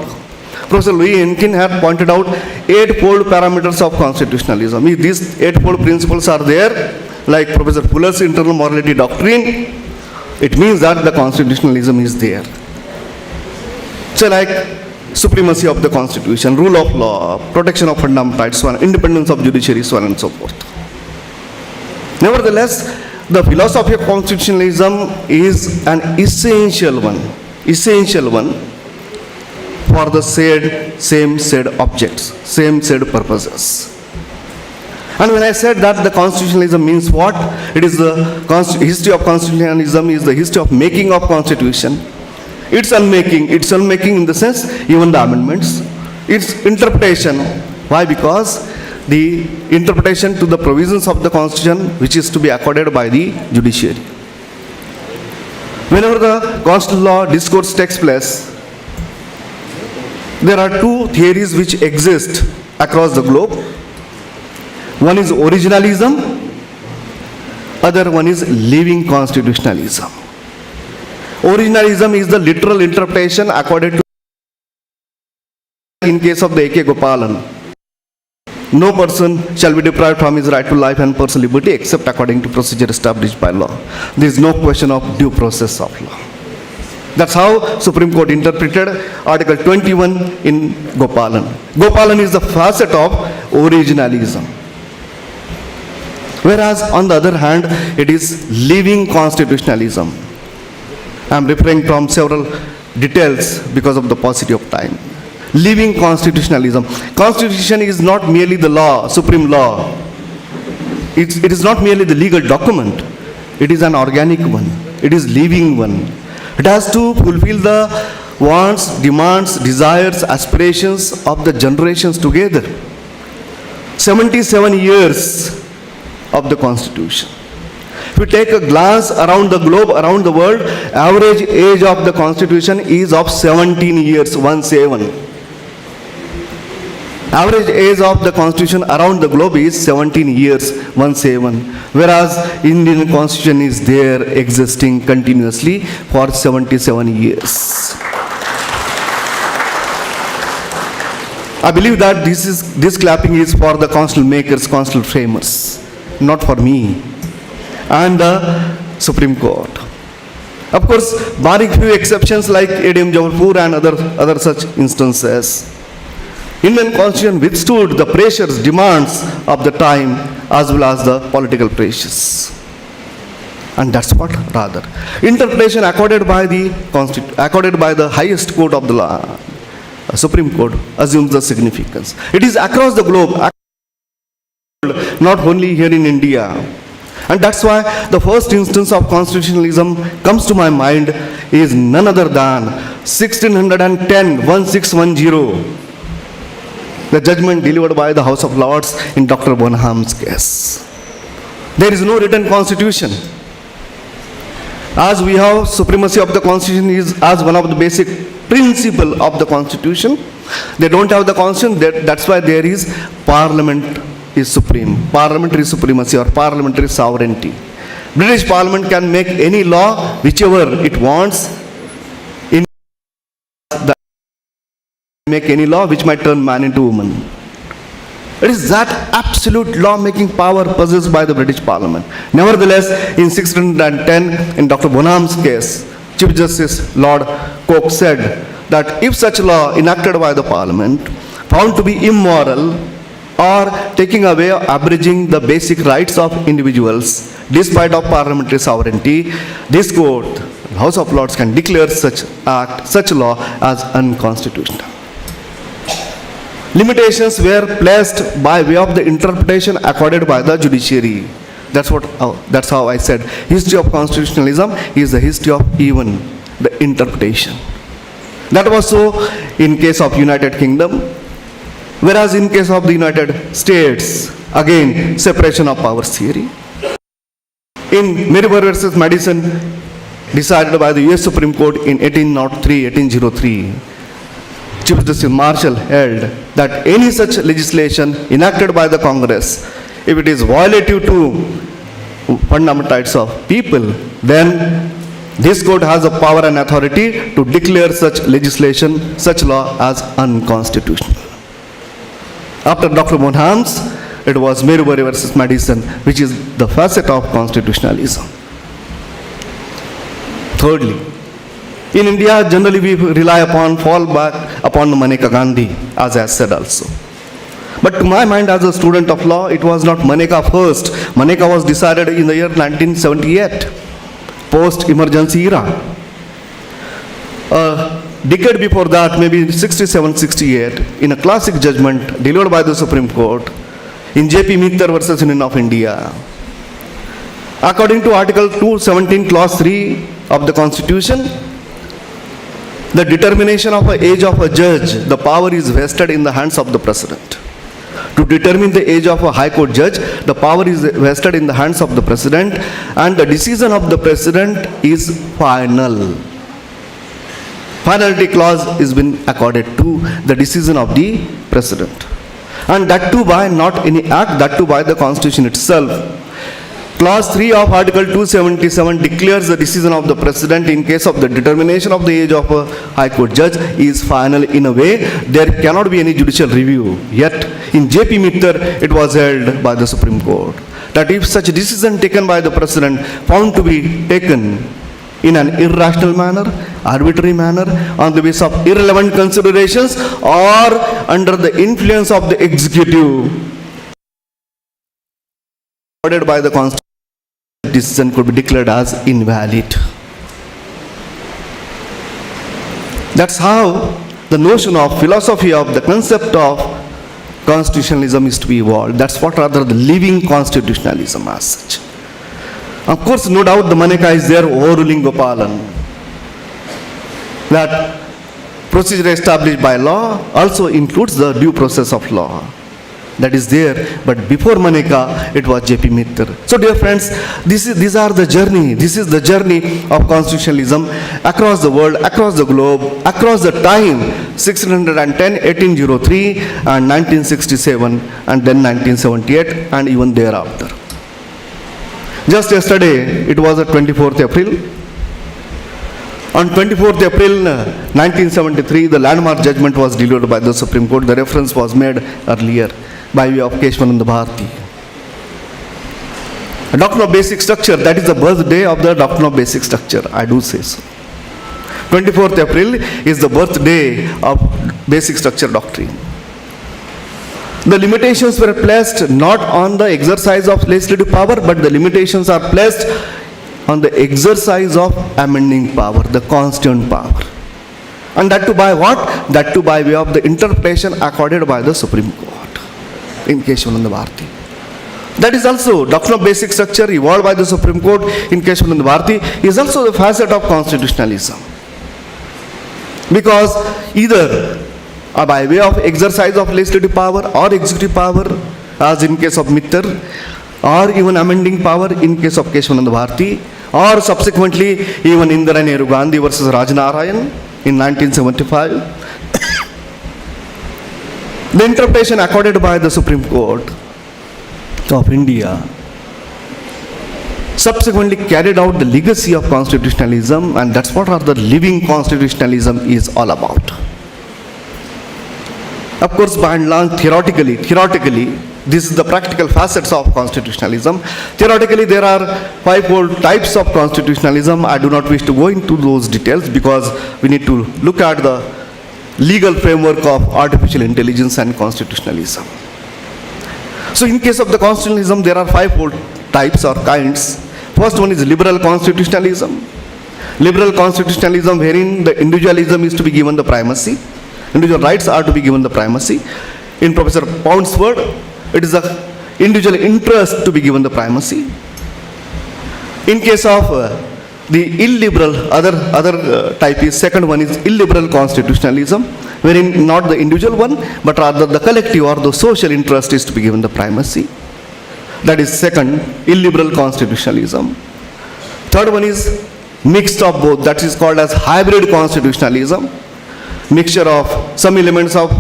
Professor Louis Henkin had pointed out eightfold parameters of constitutionalism. If these eightfold principles are there, like Professor Fuller's internal morality doctrine, it means that the constitutionalism is there. So like supremacy of the constitution, rule of law, protection of fundamental rights, independence of judiciary, so on and so forth. Nevertheless, the philosophy of constitutionalism is an essential one for the same said objects, same said purposes. And when I said that the constitutionalism means what? It is the history of constitutionalism is the history of making of constitution. It's unmaking in the sense even the amendments. Its interpretation. Why? Because the interpretation to the provisions of the constitution which is to be accorded by the judiciary. Whenever the constitutional law discourse takes place, there are two theories which exist across the globe. One is originalism, other one is living constitutionalism. Originalism is the literal interpretation accorded to, in case of the A.K. Gopalan, no person shall be deprived from his right to life and personal liberty except according to procedure established by law. There is no question of due process of law. That's how Supreme Court interpreted Article 21 in Gopalan. Gopalan is the facet of originalism. Whereas on the other hand, it is living constitutionalism. I am referring from several details because of the paucity of time. Living constitutionalism. Constitution is not merely the law, supreme law. It is not merely the legal document. It is an organic one. It is living one. It has to fulfill the wants, demands, desires, aspirations of the generations together. 77 years of the Constitution. If we take a glance around the globe, around the world, average age of the Constitution is of 17 years, 17. Average age of the Constitution around the globe is 17 years, 17. Whereas Indian Constitution is there existing continuously for 77 years. I believe that this clapping is for the constitutional makers, constitutional framers, not for me and the Supreme Court. Of course, barring few exceptions like ADM Jabalpur and other such instances, Indian Constitution withstood the pressures, demands of the time as well as the political pressures. And that's what rather. Interpretation accorded by the highest court of the law, Supreme Court, assumes the significance. It is across the globe, not only here in India. And that's why the first instance of constitutionalism comes to my mind is none other than 1610, the judgment delivered by the House of Lords in Dr. Bonham's case. There is no written constitution. As we have supremacy of the constitution is as one of the basic principle of the constitution. They don't have the constitution, that's why there is parliament is supreme, parliamentary supremacy or parliamentary sovereignty. British Parliament can make any law whichever it wants, make any law which might turn man into woman. It is that absolute law-making power possessed by the British Parliament. Nevertheless, in 1610, in Dr. Bonham's case, Chief Justice Lord Coke said that if such law enacted by the Parliament found to be immoral or taking away or abridging the basic rights of individuals despite of parliamentary sovereignty, this court, House of Lords, can declare such law as unconstitutional. Limitations were placed by way of the interpretation accorded by the judiciary. That's how I said history of constitutionalism is the history of even the interpretation. That was so in case of United Kingdom, whereas in case of the United States, again separation of powers theory. In Marbury versus Madison, decided by the US Supreme Court in 1803, Chief Justice Marshall held that any such legislation enacted by the Congress, if it is violative to fundamental rights of people, then this court has the power and authority to declare such legislation, such law as unconstitutional. After Dr. Bonham's, it was Marbury versus Madison, which is the facet of constitutionalism. Thirdly, in India, generally we fall back upon Maneka Gandhi, as I said also. But to my mind, as a student of law, it was not Maneka first. Maneka was decided in the year 1978, post-emergency era. A decade before that, maybe 67-68, in a classic judgment delivered by the Supreme Court in J.P. Mittal versus Union of India. According to Article 217, Clause 3 of the Constitution, the determination of the age of a judge, the power is vested in the hands of the President. To determine the age of a High Court judge, the power is vested in the hands of the President, and the decision of the President is final. Finality clause is been accorded to the decision of the President. And that too by not any act, that too by the Constitution itself. Clause 3 of Article 277 declares the decision of the President in case of the determination of the age of a High Court judge is final in a way there cannot be any judicial review. Yet in J.P. Mittal it was held by the Supreme Court that if such a decision taken by the President found to be taken in an irrational manner, arbitrary manner, on the basis of irrelevant considerations or under the influence of the executive, ordered by the Constitution, decision could be declared as invalid. That's how the notion of philosophy of the concept of constitutionalism is to be evolved. That's what rather the living constitutionalism as such. Of course, no doubt the Maneka is there overruling Gopalan. That procedure established by law also includes the due process of law. That is there, but before Maneka, it was J.P. Mittal. So dear friends, this is the journey of constitutionalism across the world, across the globe, across the time, 1610, 1803, and 1967, and then 1978, and even thereafter. Just yesterday, it was the 24th April. On 24th April 1973, the landmark judgment was delivered by the Supreme Court. The reference was made earlier by way of Keshwananda Bharati. A doctrine of basic structure, that is the birthday of the doctrine of basic structure, I do say so. 24th April is the birthday of basic structure doctrine. The limitations were placed not on the exercise of legislative power, but the limitations are placed on the exercise of amending power, the constituent power. And that too by what? That too by way of the interpretation accorded by the Supreme Court in Keshwananda Bharati. That is also doctrine of basic structure evolved by the Supreme Court in Keshwananda Bharati is also the facet of constitutionalism. Because either by way of exercise of legislative power or executive power, as in case of Mittar, or even amending power in case of Keshwananda Bharati, or subsequently even Indira Nehru Gandhi versus Rajnarayan in 1975. The interpretation accorded by the Supreme Court of India subsequently carried out the legacy of constitutionalism, and that's what the living constitutionalism is all about. Of course, by and large, theoretically, this is the practical facets of constitutionalism. Theoretically, there are fivefold types of constitutionalism. I do not wish to go into those details because we need to look at the legal framework of artificial intelligence and constitutionalism. So in case of the constitutionalism, there are fivefold types or kinds. First one is liberal constitutionalism. Liberal constitutionalism wherein the individualism is to be given the primacy. Individual rights are to be given the primacy. In Professor Pound's word, it is the individual interest to be given the primacy. In case of the illiberal, other type is, second one is illiberal constitutionalism, wherein not the individual one, but rather the collective or the social interest is to be given the primacy. That is second, illiberal constitutionalism. Third one is mixed of both, that is called as hybrid constitutionalism. Mixture of some elements of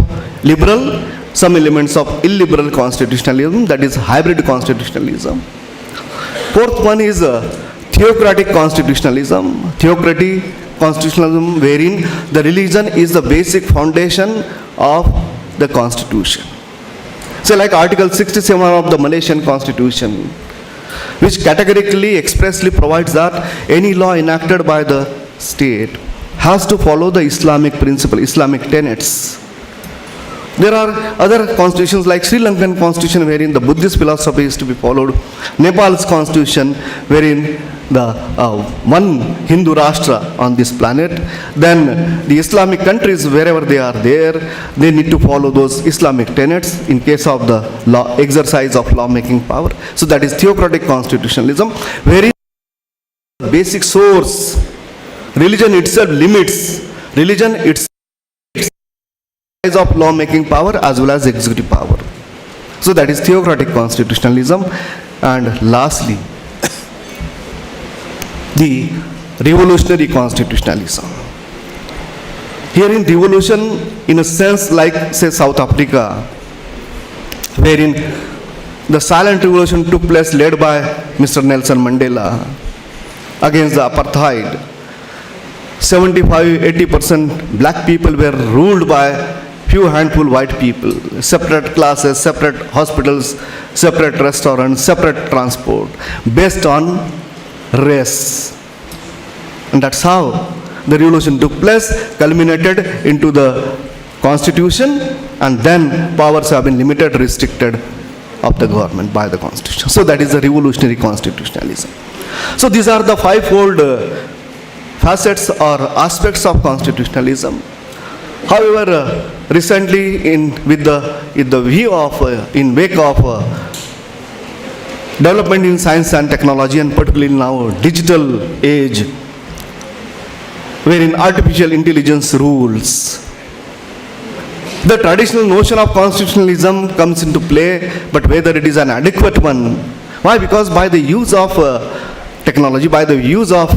liberal, some elements of illiberal constitutionalism, that is hybrid constitutionalism. Fourth one is theocratic constitutionalism. Theocratic constitutionalism wherein the religion is the basic foundation of the constitution. So like Article 67 of the Malaysian Constitution, which categorically expressly provides that any law enacted by the state has to follow the Islamic principle, Islamic tenets. There are other constitutions like Sri Lankan constitution wherein the Buddhist philosophy is to be followed. Nepal's constitution wherein the one Hindu Rashtra on this planet. Then the Islamic countries wherever they are there, they need to follow those Islamic tenets in case of the law, exercise of lawmaking power. So that is theocratic constitutionalism, wherein the basic source, religion itself limits, religion itself of lawmaking power as well as executive power. So that is theocratic constitutionalism. And lastly, the revolutionary constitutionalism. Here in revolution, in a sense like say South Africa, wherein the silent revolution took place led by Mr. Nelson Mandela against the apartheid. 75-80% black people were ruled by few handful white people, separate classes, separate hospitals, separate restaurants, separate transport, based on race. And that's how the revolution took place, culminated into the constitution, and then powers have been limited, restricted of the government by the constitution. So that is the revolutionary constitutionalism. So these are the fivefold facets or aspects of constitutionalism. However, recently in wake of development in science and technology, and particularly now digital age, wherein artificial intelligence rules, the traditional notion of constitutionalism comes into play, but whether it is an adequate one. Why? Because by the use of technology, by the use of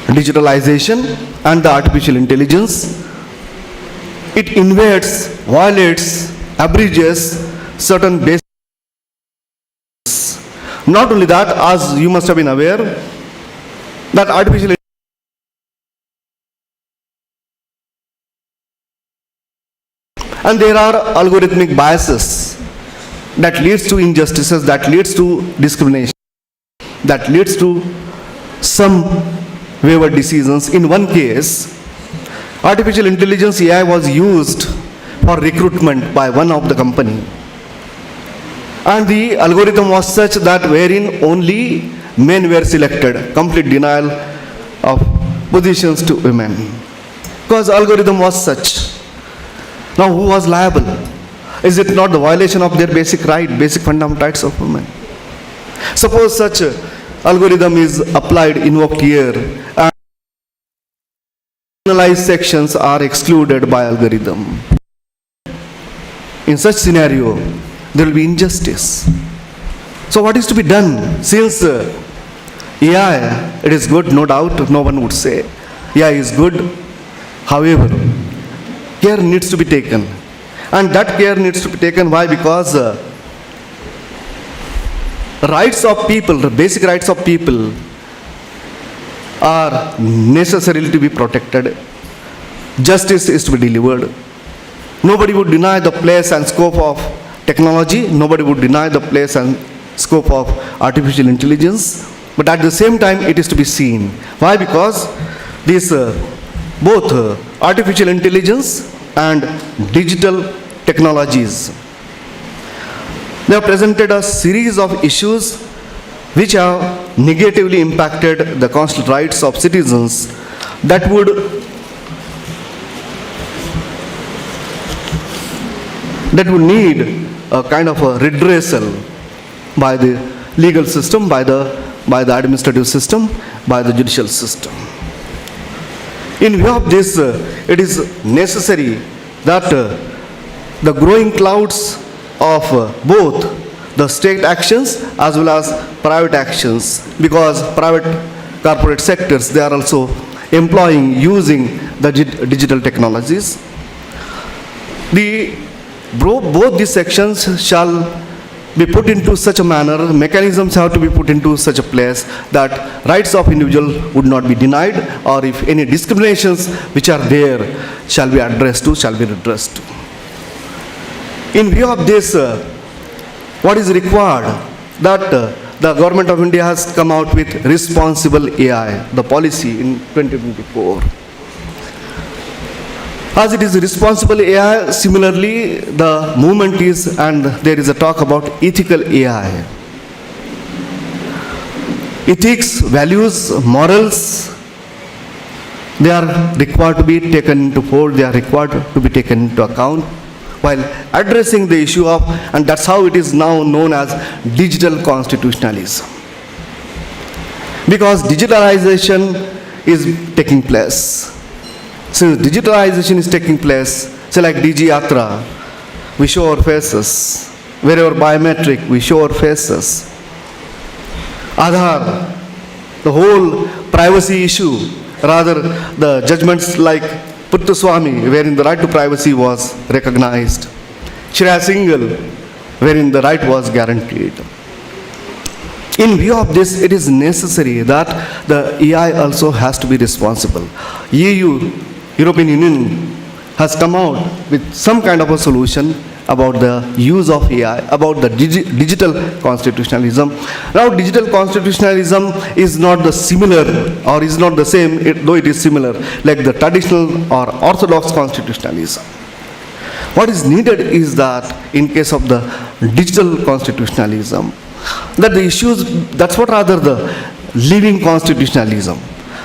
digitalization and the artificial intelligence, it invades, violates, abridges certain basic. Not only that, as you must have been aware, that artificial And there are algorithmic biases that leads to injustices, that leads to discrimination, that leads to some wayward decisions. In one case, artificial intelligence AI was used for recruitment by one of the company. And the algorithm was such that wherein only men were selected, complete denial of positions to women. Because algorithm was such. Now who was liable? Is it not the violation of their basic right, basic fundamental rights of women? Suppose such algorithm is applied, invoked here, and marginalized sections are excluded by algorithm. In such scenario, there will be injustice. So what is to be done? Since AI, it is good, no doubt, no one would say AI is good. However, care needs to be taken. And that care needs to be taken. Why? Because rights of people, the basic rights of people are necessarily to be protected. Justice is to be delivered. Nobody would deny the place and scope of technology. Nobody would deny the place and scope of artificial intelligence. But at the same time, it is to be seen. Why? Because this both artificial intelligence and digital technologies, they have presented a series of issues which have negatively impacted the constitutional rights of citizens that would need a kind of a redressal by the legal system, by the administrative system, by the judicial system. In view of this, it is necessary that the growing clouds of both the state actions as well as private actions, because private corporate sectors, they are also employing, using the digital technologies. Both these sections shall be put into such a manner, mechanisms have to be put into such a place that rights of individual would not be denied, or if any discriminations which are there shall be addressed to, shall be redressed to. In view of this, what is required? That the government of India has come out with responsible AI, the policy in 2024. As it is responsible AI, similarly the movement is, and there is a talk about ethical AI. Ethics, values, morals, they are required to be taken into fold, they are required to be taken into account while addressing the issue of, and that's how it is now known as digital constitutionalism. Because digitalization is taking place. Since digitalization is taking place, say like DG Yatra, we show our faces. Wherever biometric, we show our faces. Aadhaar, the whole privacy issue, rather the judgments like Puttaswamy, wherein the right to privacy was recognized. Shreya Singhal, wherein the right was guaranteed. In view of this, it is necessary that the AI also has to be responsible. European Union has come out with some kind of a solution about the use of AI, about the digital constitutionalism. Now, digital constitutionalism is not the similar, or is not the same, though it is similar, like the traditional or orthodox constitutionalism. What is needed is that in case of the digital constitutionalism, that the issues, that's what rather the living constitutionalism.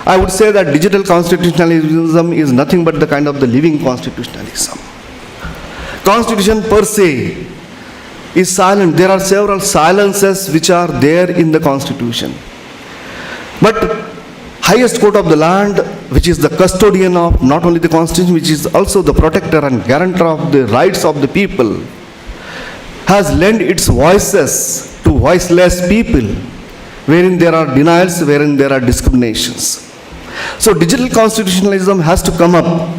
I would say that digital constitutionalism is nothing but the kind of the living constitutionalism. Constitution per se is silent. There are several silences which are there in the Constitution. But highest court of the land, which is the custodian of not only the Constitution, which is also the protector and guarantor of the rights of the people, has lent its voices to voiceless people, wherein there are denials, wherein there are discriminations. So digital constitutionalism has to come up.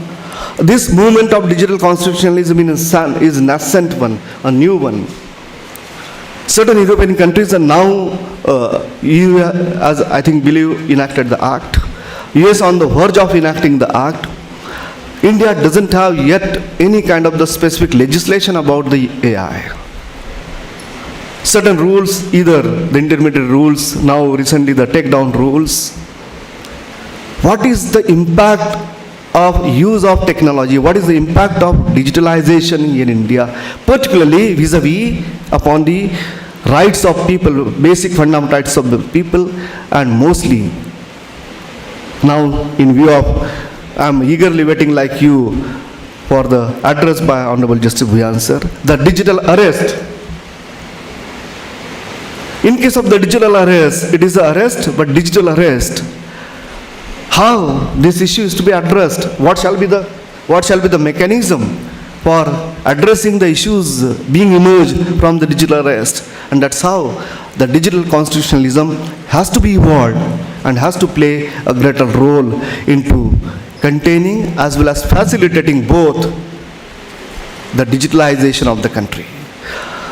This movement of digital constitutionalism is an nascent one, a new one. Certain European countries are now, as I think believe, enacted the act. US on the verge of enacting the act. India doesn't have yet any kind of the specific legislation about the AI. Certain rules, either the intermediate rules, now recently the takedown rules. What is the impact of use of technology? What is the impact of digitalization in India, particularly vis-a-vis upon the rights of people, basic fundamental rights of the people, and mostly now in view of, I am eagerly waiting like you for the address by Honorable Justice Bhuyan sir, the digital arrest. In case of the digital arrest, it is the arrest, but digital arrest. How this issue is to be addressed? What shall be the mechanism for addressing the issues being emerged from the digital arrest? And that's how the digital constitutionalism has to be evolved and has to play a greater role into containing as well as facilitating both the digitalization of the country.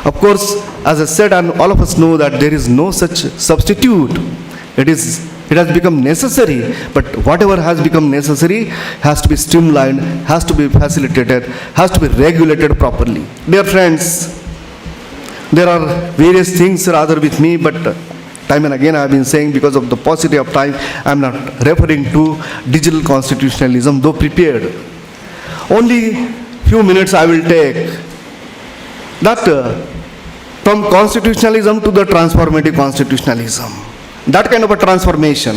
Of course, as I said, and all of us know that there is no such substitute. It has become necessary, but whatever has become necessary has to be streamlined, has to be facilitated, has to be regulated properly. Dear friends, there are various things rather with me, but time and again I have been saying, because of the paucity of time, I am not referring to digital constitutionalism, though prepared. Only few minutes I will take. That from constitutionalism to the transformative constitutionalism, that kind of a transformation.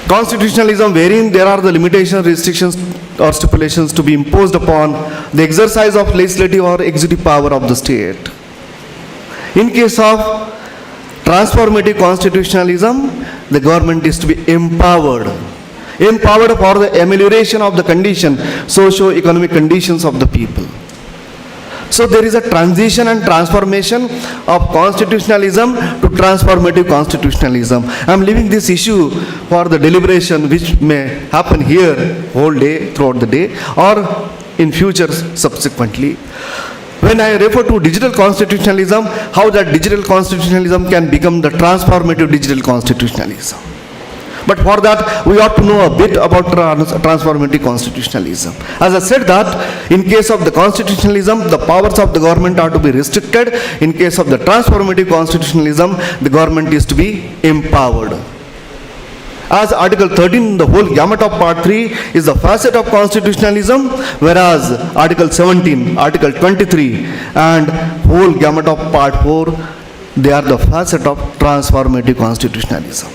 Constitutionalism wherein there are the limitations, restrictions or stipulations to be imposed upon the exercise of legislative or executive power of the state. In case of transformative constitutionalism, the government is to be empowered for the amelioration of the condition, socio-economic conditions of the people. So there is a transition and transformation of constitutionalism to transformative constitutionalism. I am leaving this issue for the deliberation which may happen here whole day, throughout the day, or in future subsequently. When I refer to digital constitutionalism, how that digital constitutionalism can become the transformative digital constitutionalism. But for that, we ought to know a bit about transformative constitutionalism. As I said that, in case of the constitutionalism, the powers of the government are to be restricted. In case of the transformative constitutionalism, the government is to be empowered. As Article 13, the whole gamut of Part 3 is the facet of constitutionalism, whereas Article 17, Article 23 and whole gamut of Part 4, they are the facet of transformative constitutionalism.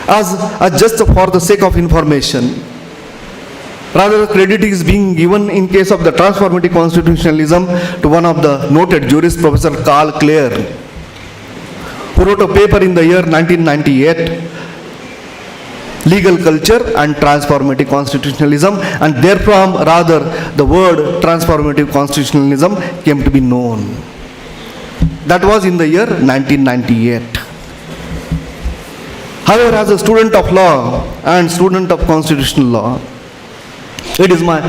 As just for the sake of information, rather credit is being given in case of the transformative constitutionalism to one of the noted jurists, Professor Karl Clare, who wrote a paper in the year 1998, Legal Culture and Transformative Constitutionalism, and therefrom rather the word transformative constitutionalism came to be known. That was in the year 1998. However, as a student of law and student of constitutional law, it is my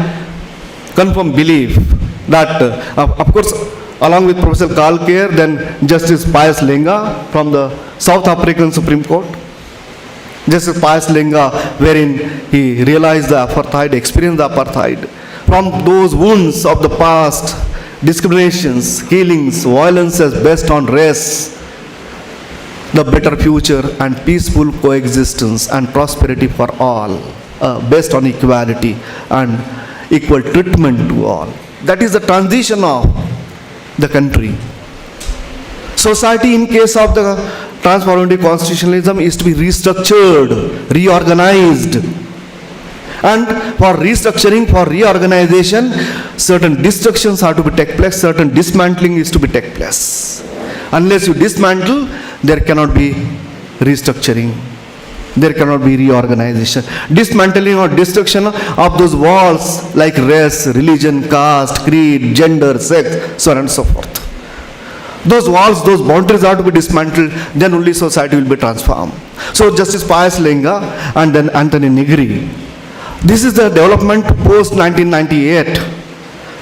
confirmed belief that, of course, along with Professor Karl Clare, then Justice Pius Lenga from the South African Supreme Court, Justice Pius Lenga, wherein he realized the apartheid, experienced the apartheid, from those wounds of the past, discriminations, killings, violences based on race, the better future and peaceful coexistence and prosperity for all, based on equality and equal treatment to all. That is the transition of the country. Society, in case of the transformative constitutionalism, is to be restructured, reorganized. And for restructuring, for reorganization, certain destructions are to be take place, certain dismantling is to be take place. Unless you dismantle, there cannot be restructuring. There cannot be reorganization. Dismantling or destruction of those walls like race, religion, caste, creed, gender, sex, so on and so forth. Those walls, those boundaries are to be dismantled, then only society will be transformed. So Justice Pius Lenga and then Anthony Negri. This is the development post 1998.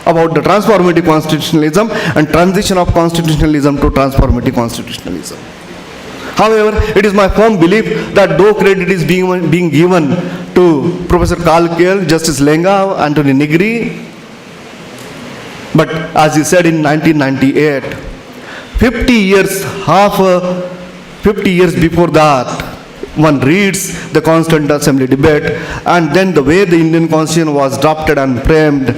About the transformative constitutionalism and transition of constitutionalism to transformative constitutionalism. However, it is my firm belief that though credit is being given to Professor Kalkir, Justice Lenga, Anthony Negri. But as he said in 1998, 50 years before that, one reads the Constituent Assembly debate, and then the way the Indian Constitution was drafted and framed,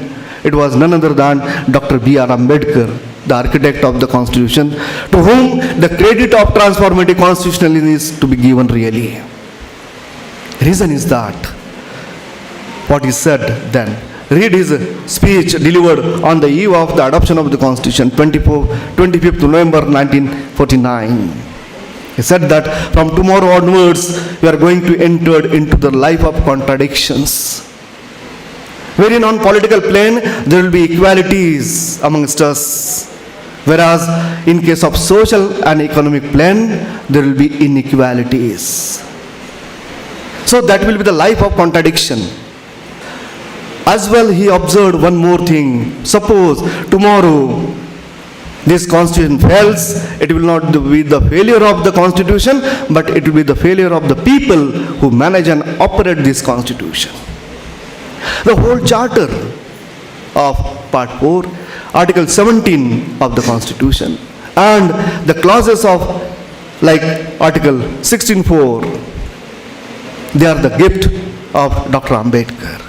it was none other than Dr. B.R. Ambedkar, the architect of the Constitution, to whom the credit of transformative constitutionalism is to be given really. Reason is that, what he said then. Read his speech delivered on the eve of the adoption of the Constitution, 25th November 1949. He said that from tomorrow onwards, we are going to enter into the life of contradictions. Wherein on political plane, there will be equalities amongst us. Whereas in case of social and economic plane, there will be inequalities. So that will be the life of contradiction. As well, he observed one more thing. Suppose tomorrow this constitution fails, it will not be the failure of the constitution, but it will be the failure of the people who manage and operate this constitution. The whole charter of part 4, article 17 of the constitution, and the clauses of like article 16.4, they are the gift of Dr. Ambedkar.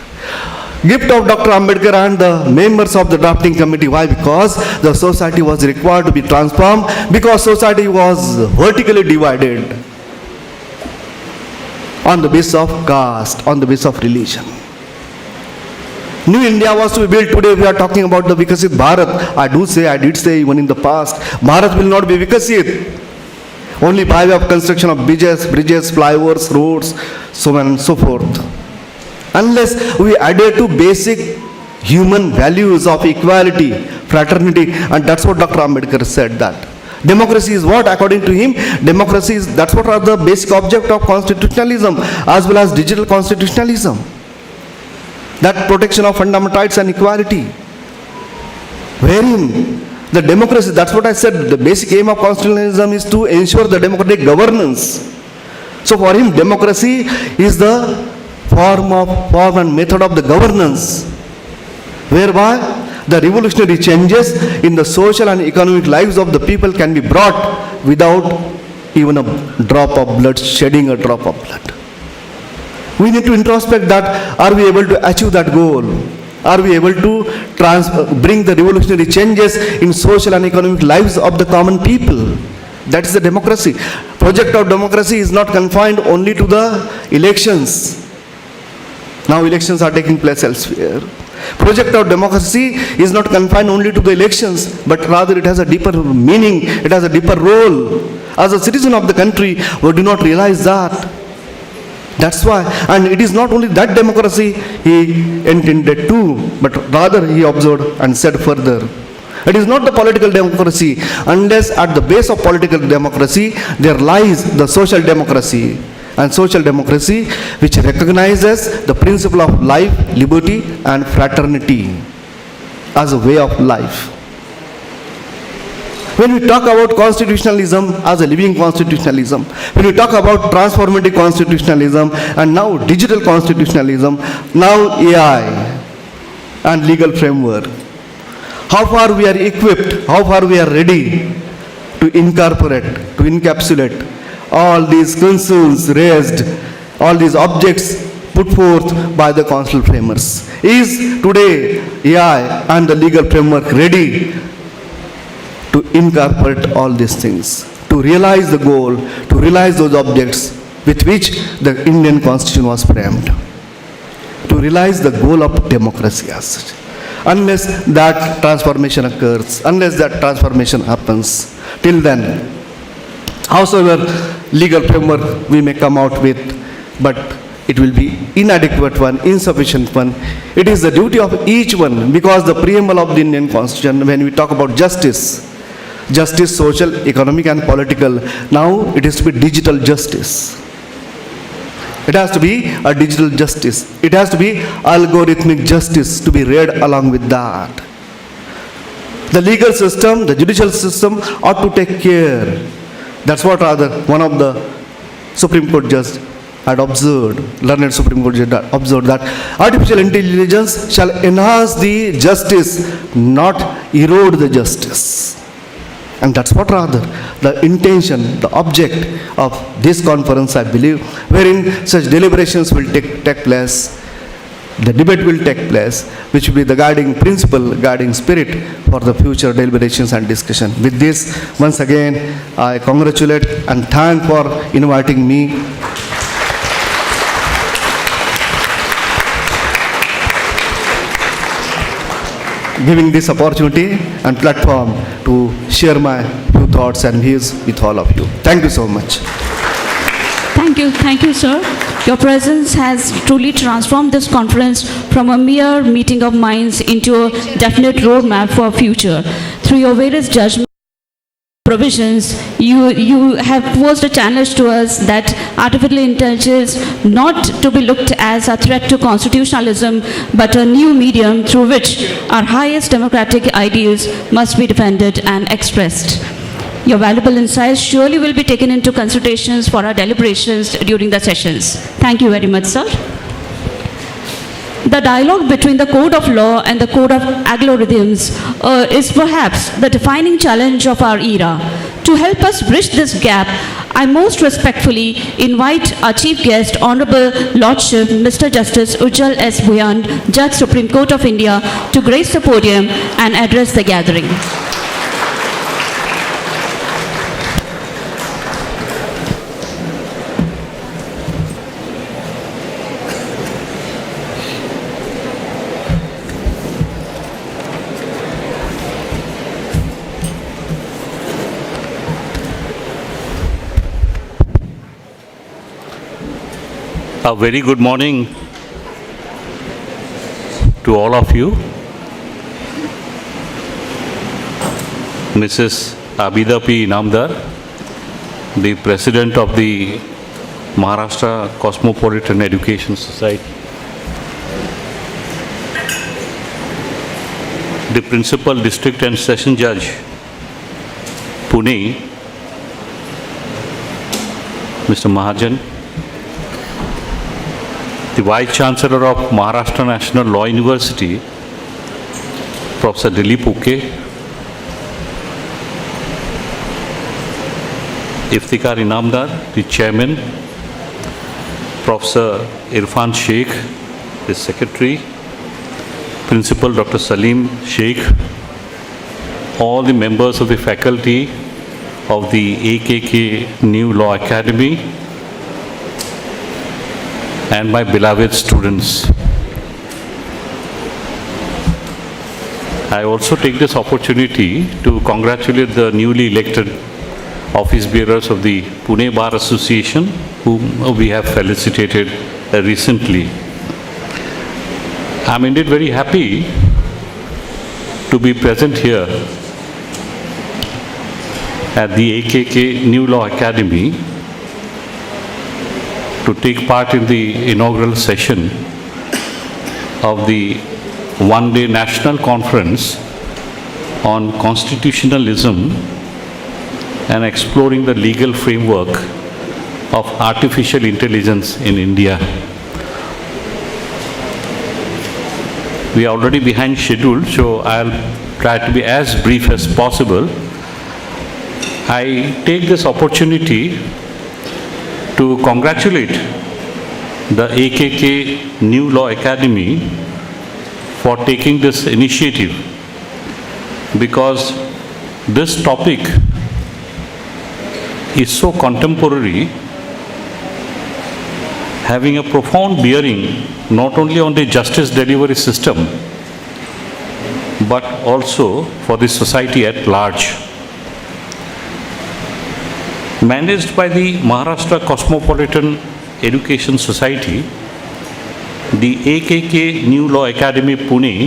Gift of Dr. Ambedkar and the members of the drafting committee. Why? Because the society was required to be transformed, because society was vertically divided on the basis of caste, on the basis of religion. New India was to be built. Today we are talking about the Vikasit Bharat. I did say even in the past, Bharat will not be Vikasit only by way of construction of bridges, flyovers, roads, so on and so forth. Unless we adhere to basic human values of equality, fraternity, and that's what Dr. Ambedkar said that. Democracy is what? According to him, democracy is, that's what are the basic object of constitutionalism as well as digital constitutionalism. That protection of fundamental rights and equality. Wherein the democracy, that's what I said, the basic aim of constitutionalism is to ensure the democratic governance. So for him, democracy is the form and method of the governance, whereby the revolutionary changes in the social and economic lives of the people can be brought without even a drop of blood, shedding a drop of blood. We need to introspect that, are we able to achieve that goal? Are we able to bring the revolutionary changes in social and economic lives of the common people? That is the democracy. Project of democracy is not confined only to the elections. Now elections are taking place elsewhere. Project of democracy is not confined only to the elections, but rather it has a deeper meaning, it has a deeper role. As a citizen of the country, we do not realize that. That's why, and it is not only that democracy he intended to, but rather he observed and said further. It is not the political democracy, unless at the base of political democracy there lies the social democracy. And social democracy which recognizes the principle of life, liberty and fraternity as a way of life. When we talk about constitutionalism as a living constitutionalism, when we talk about transformative constitutionalism and now digital constitutionalism, now AI and legal framework, how far we are equipped, how far we are ready to incorporate, to encapsulate all these concerns raised, all these objects put forth by the constitutional framers. Is today AI and the legal framework ready to incorporate all these things, to realize the goal, to realize those objects with which the Indian Constitution was framed, to realize the goal of democracy as such? Unless that transformation occurs, unless that transformation happens, till then, howsoever legal framework we may come out with, but it will be inadequate one, insufficient one. It is the duty of each one, because the preamble of the Indian Constitution, when we talk about justice, social, economic and political, now it is to be digital justice. It has to be a digital justice. It has to be algorithmic justice to be read along with that. The legal system, the judicial system ought to take care. That's what rather one of the Supreme Court judge had observed, learned Supreme Court judge had observed that artificial intelligence shall enhance the justice, not erode the justice. And that's what rather the intention, the object of this conference, I believe, wherein such deliberations will take place, the debate will take place, which will be the guiding principle, guiding spirit for the future deliberations and discussion. With this, once again, I congratulate and thank for inviting me. Giving this opportunity and platform to share my few thoughts and views with all of you. Thank you so much. Thank you, sir. Your presence has truly transformed this conference from a mere meeting of minds into a definite roadmap for future. Through your various judgments, provisions, you have posed a challenge to us that artificial intelligence not to be looked as a threat to constitutionalism, but a new medium through which our highest democratic ideals must be defended and expressed. Your valuable insights surely will be taken into considerations for our deliberations during the sessions. Thank you very much, sir. The dialogue between the code of law and the code of algorithms is perhaps the defining challenge of our era. To help us bridge this gap, I most respectfully invite our chief guest, Honorable Lordship Mr. Justice Ujjwal S. Bhuyan, Judge Supreme Court of India, to grace the podium and address the gathering. A very good morning to all of you. Mrs. Abida P. Inamdar, the President of the Maharashtra Cosmopolitan Education Society, the Principal District and Session Judge, Pune, Mr. Mahajan, the Vice Chancellor of Maharashtra National Law University, Professor Dilip, Iftikhar Inamdar, the Chairman, Professor Irfan Sheikh, the Secretary, Principal Dr. Salim Sheikh, all the members of the faculty of the AKK New Law Academy, and my beloved students. I also take this opportunity to congratulate the newly elected office bearers of the Pune Bar Association, whom we have felicitated recently. I'm indeed very happy to be present here at the AKK New Law Academy to take part in the inaugural session of the one-day national conference on constitutionalism and exploring the legal framework of artificial intelligence in India. We are already behind schedule, so I'll try to be as brief as possible. I take this opportunity to congratulate the AKK New Law Academy for taking this initiative, because this topic is so contemporary, having a profound bearing not only on the justice delivery system, but also for the society at large. Managed by the Maharashtra Cosmopolitan Education Society, the AKK New Law Academy Pune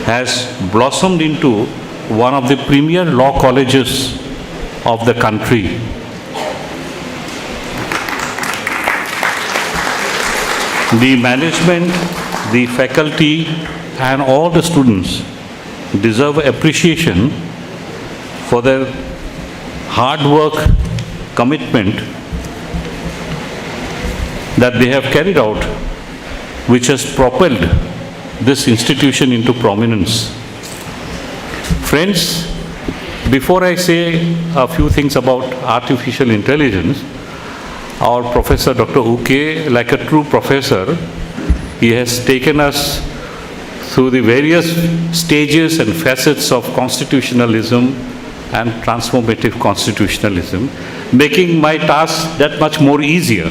has blossomed into one of the premier law colleges of the country. The management, the faculty, and all the students deserve appreciation for their hard work, commitment, that they have carried out, which has propelled this institution into prominence. Friends, before I say a few things about artificial intelligence, our Professor Dr. Uke, like a true professor, he has taken us through the various stages and facets of constitutionalism and transformative constitutionalism, making my task that much more easier.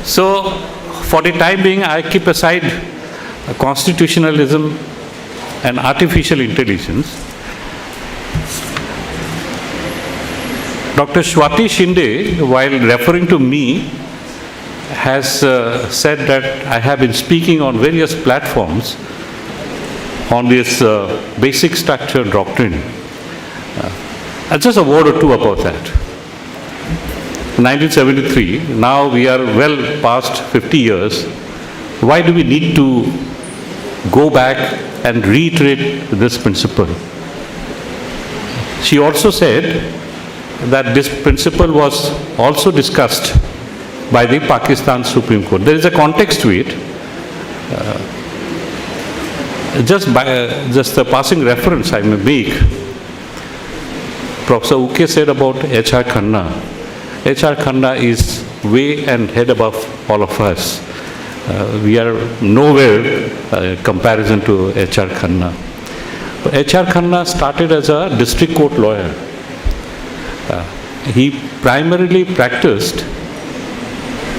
So, for the time being, I keep aside constitutionalism and artificial intelligence. Dr. Swati Shinde, while referring to me, has said that I have been speaking on various platforms on this basic structure doctrine. Just a word or two about that. 1973, now we are well past 50 years. Why do we need to go back and reiterate this principle? She also said that this principle was also discussed by the Pakistan Supreme Court. There is a context to it. Just a passing reference I may make. Professor Uke said about H.R. Khanna. H.R. Khanna is way and head above all of us. We are nowhere comparison to H.R. Khanna. H.R. Khanna started as a district court lawyer. He primarily practiced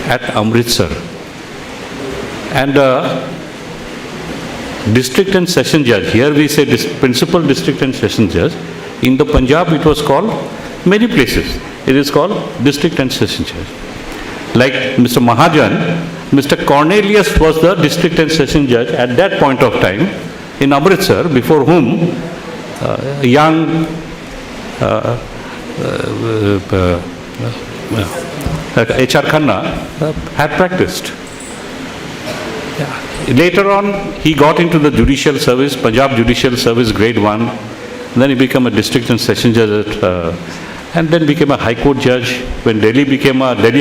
at Amritsar. And district and session judge, here we say principal district and session judge. In the Punjab it was called, many places, it is called district and session judge. Like Mr. Mahajan, Mr. Cornelius was the district and session judge at that point of time in Amritsar, before whom young H.R. Khanna had practiced. Later on, he got into the judicial service, Punjab Judicial Service Grade 1. Then he became a district and session judge and then became a High Court judge. When Delhi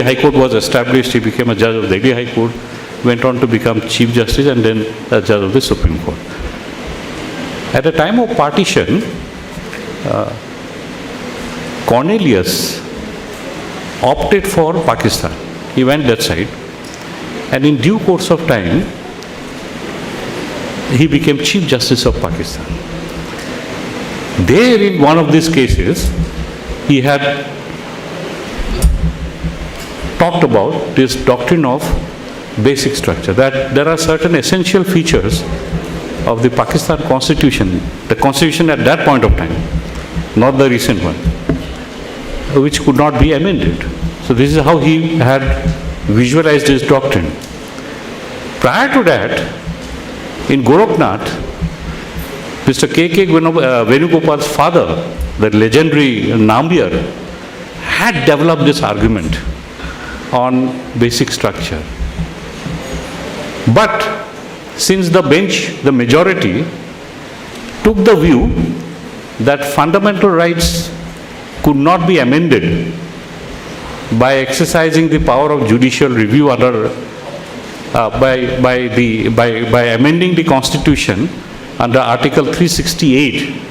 High Court was established, he became a judge of Delhi High Court, went on to become Chief Justice and then a judge of the Supreme Court. At the time of partition, Cornelius opted for Pakistan. He went that side. And in due course of time, he became Chief Justice of Pakistan. There, in one of these cases, he had talked about this doctrine of basic structure, that there are certain essential features of the Pakistan Constitution, the Constitution at that point of time, not the recent one, which could not be amended. So this is how he had visualized his doctrine. Prior to that, in Gorakhnath, Mr. K.K. Venugopal's father, the legendary Nambiar, had developed this argument on basic structure. But since the bench, the majority, took the view that fundamental rights could not be amended by exercising the power of judicial review under by amending the Constitution under Article 368.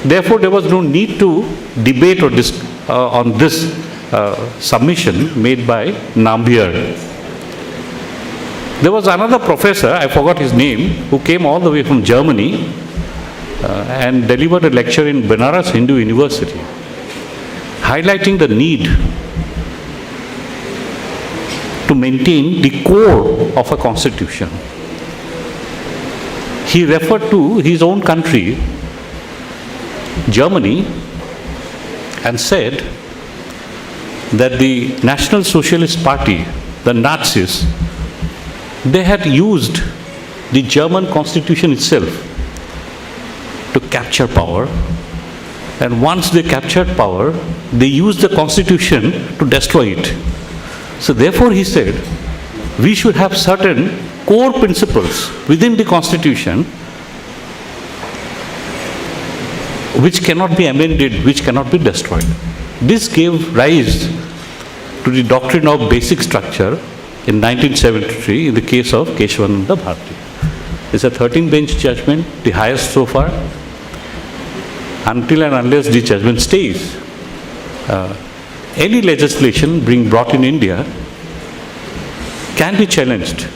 Therefore, there was no need to debate or on this submission made by Nambiar. There was another professor, I forgot his name, who came all the way from Germany and delivered a lecture in Banaras Hindu University, highlighting the need to maintain the core of a constitution. He referred to his own country, Germany, and said that the National Socialist Party, the Nazis, they had used the German constitution itself to capture power, and once they captured power, they used the constitution to destroy it. So therefore, he said, we should have certain core principles within the constitution which cannot be amended, which cannot be destroyed. This gave rise to the doctrine of basic structure, in 1973 in the case of Keshavananda Bharati. It's a 13-bench judgment, the highest so far. Until and unless the judgment stays, any legislation being brought in India can be challenged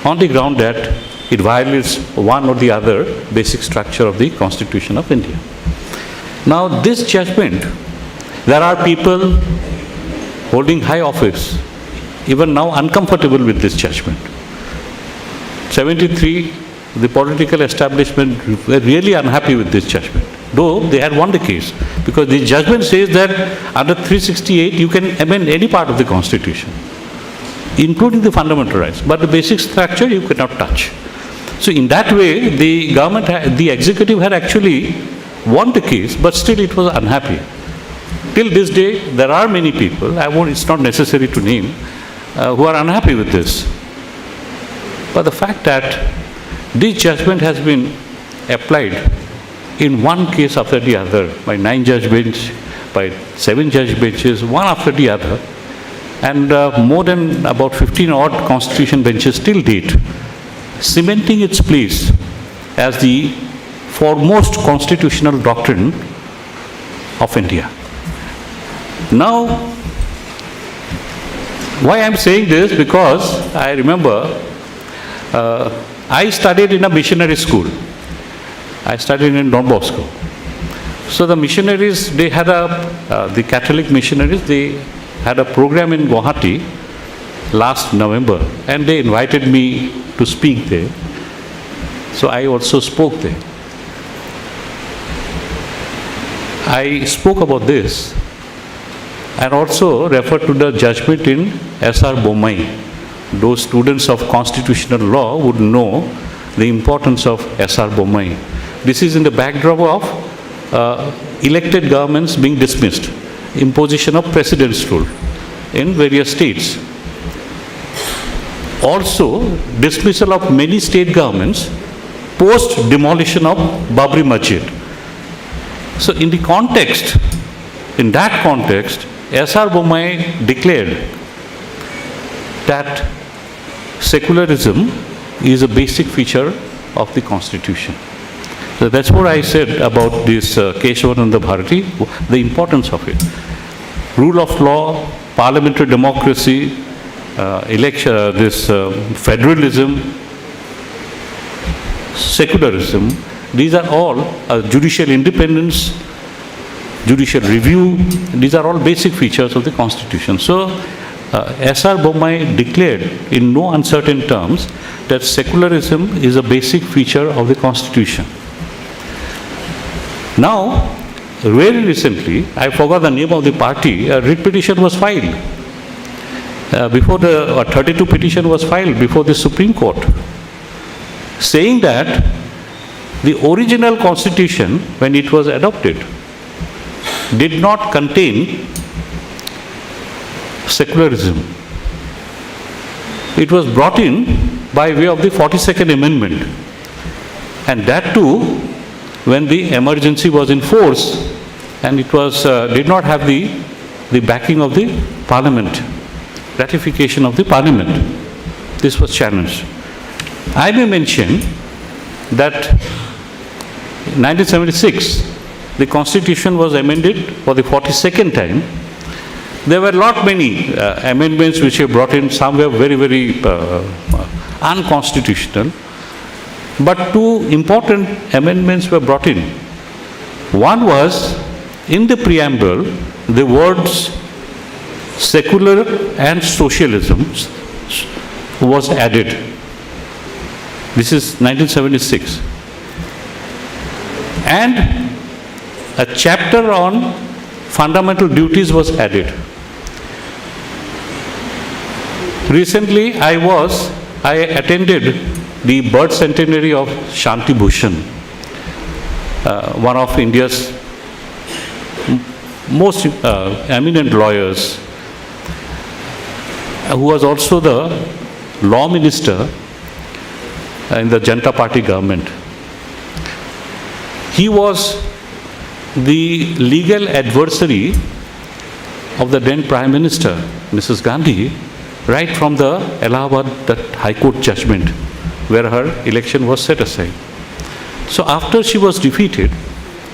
on the ground that it violates one or the other basic structure of the Constitution of India. Now, this judgment, there are people holding high office, even now uncomfortable with this judgment. 73, the political establishment were really unhappy with this judgment, though they had won the case, because the judgment says that under 368 you can amend any part of the Constitution, including the fundamental rights, but the basic structure you cannot touch. So in that way, the government, the executive had actually won the case, but still it was unhappy. Till this day, there are many people, it's not necessary to name, who are unhappy with this. But the fact that this judgment has been applied in one case after the other, by 9 judge bench, by 7 judge benches, one after the other, and more than about 15 odd constitution benches till date, cementing its place as the foremost constitutional doctrine of India. Now, why I am saying this? Because I remember I studied in a missionary school. I studied in Don Bosco. So the missionaries, they had the Catholic missionaries, they had a program in Guwahati last November, and they invited me to speak there. So I also spoke there. I spoke about this and also referred to the judgment in S.R. Bommai. Those students of constitutional law would know the importance of S.R. Bommai. This is in the backdrop of elected governments being dismissed, imposition of precedence rule in various states. Also, dismissal of many state governments post demolition of Babri Masjid. So in the context, in that context, S.R. Bommai declared that secularism is a basic feature of the Constitution. So that's what I said about this Keshavananda Bharati, the importance of it. Rule of law, parliamentary democracy, federalism, secularism, these are all judicial independence, judicial review, these are all basic features of the Constitution. So, S.R. Bommai declared in no uncertain terms that secularism is a basic feature of the Constitution. Now, very recently, I forgot the name of the party, a writ petition was filed. Before the 32 petition was filed before the Supreme Court, saying that the original Constitution, when it was adopted, did not contain secularism. It was brought in by way of the 42nd Amendment, and that too when the emergency was in force and it was did not have the backing of the Parliament, ratification of the Parliament. This was challenged. I may mention that in 1976 the Constitution was amended for the 42nd time. There were many amendments which were brought in. Some were very unconstitutional, but 2 important amendments were brought in. One was, in the preamble, the words secular and socialism was added. This is 1976. And a chapter on fundamental duties was added. Recently, I attended the birth centenary of Shanti Bhushan, one of India's most eminent lawyers, who was also the law minister in the Janata Party government. He was the legal adversary of the then Prime Minister, Mrs. Gandhi, right from the Allahabad, that High Court judgment, where her election was set aside. So after she was defeated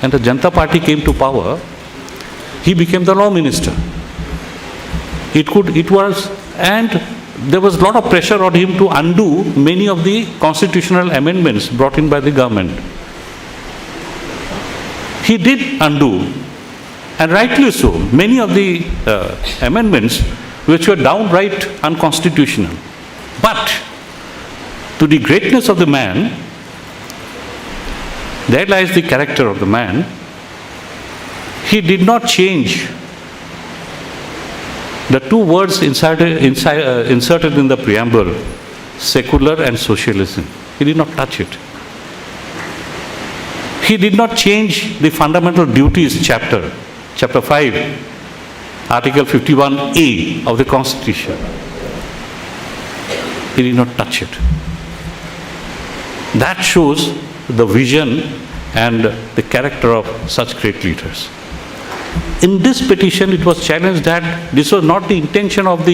and the Janata Party came to power, he became the law minister. And there was a lot of pressure on him to undo many of the constitutional amendments brought in by the government. He did undo, and rightly so, many of the amendments which were downright unconstitutional. But to the greatness of the man, there lies the character of the man. He did not change the two words inserted in the preamble, secular and socialism. He did not touch it. He did not change the fundamental duties chapter 5, Article 51A of the Constitution. He did not touch it. That shows the vision and the character of such great leaders. In this petition, it was challenged that this was not the intention of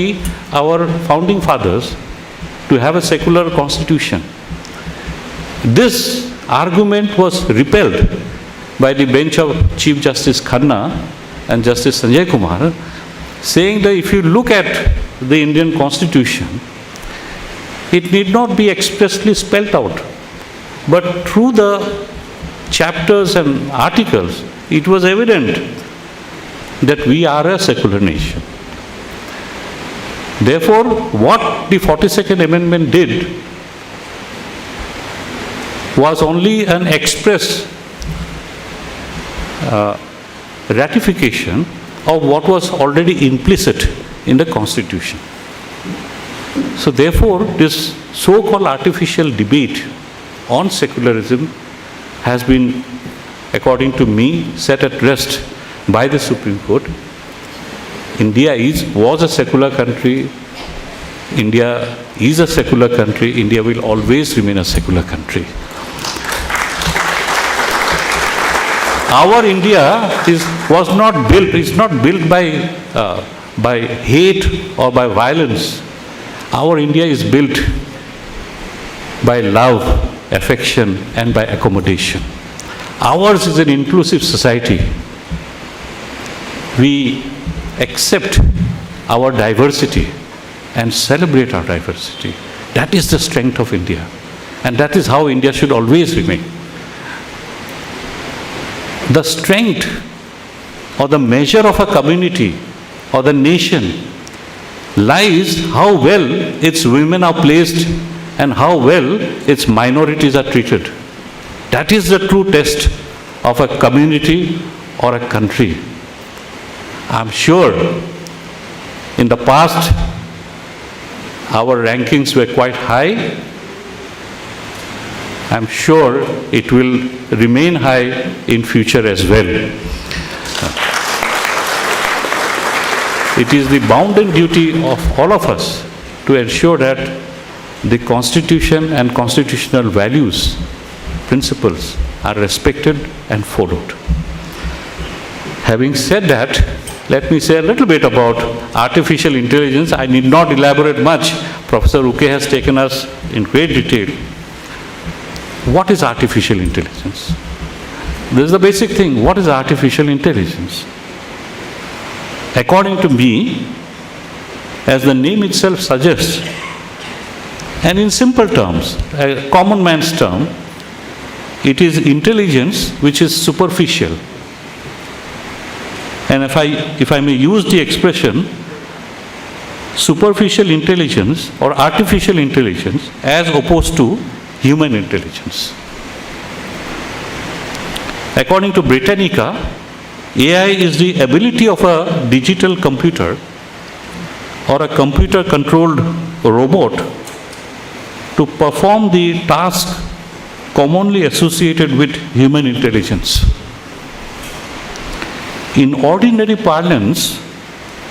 our founding fathers to have a secular constitution. This argument was repelled by the bench of Chief Justice Khanna and Justice Sanjay Kumar, saying that if you look at the Indian Constitution, it need not be expressly spelled out, but through the chapters and articles, it was evident that we are a secular nation. Therefore, what the 42nd Amendment did was only an express ratification of what was already implicit in the Constitution. So therefore, this so-called artificial debate on secularism has been, according to me, set at rest by the Supreme Court. India was a secular country. India is a secular country. India will always remain a secular country. Our India is not built by hate or by violence. Our India is built by love, affection, and by accommodation. Ours is an inclusive society. We accept our diversity and celebrate our diversity. That is the strength of India. And that is how India should always remain. The strength or the measure of a community or the nation lies how well its women are placed and how well its minorities are treated. That is the true test of a community or a country. I'm sure in the past our rankings were quite high. I'm sure it will remain high in future as well. It is the bounden duty of all of us to ensure that the Constitution and constitutional values, principles are respected and followed. Having said that, let me say a little bit about artificial intelligence. I need not elaborate much. Professor Uke has taken us in great detail. What is artificial intelligence? This is the basic thing. What is artificial intelligence? According to me, as the name itself suggests, and in simple terms, a common man's term, it is intelligence which is superficial. And if I may use the expression, superficial intelligence or artificial intelligence as opposed to human intelligence. According to Britannica, AI is the ability of a digital computer or a computer-controlled robot to perform the task commonly associated with human intelligence. In ordinary parlance,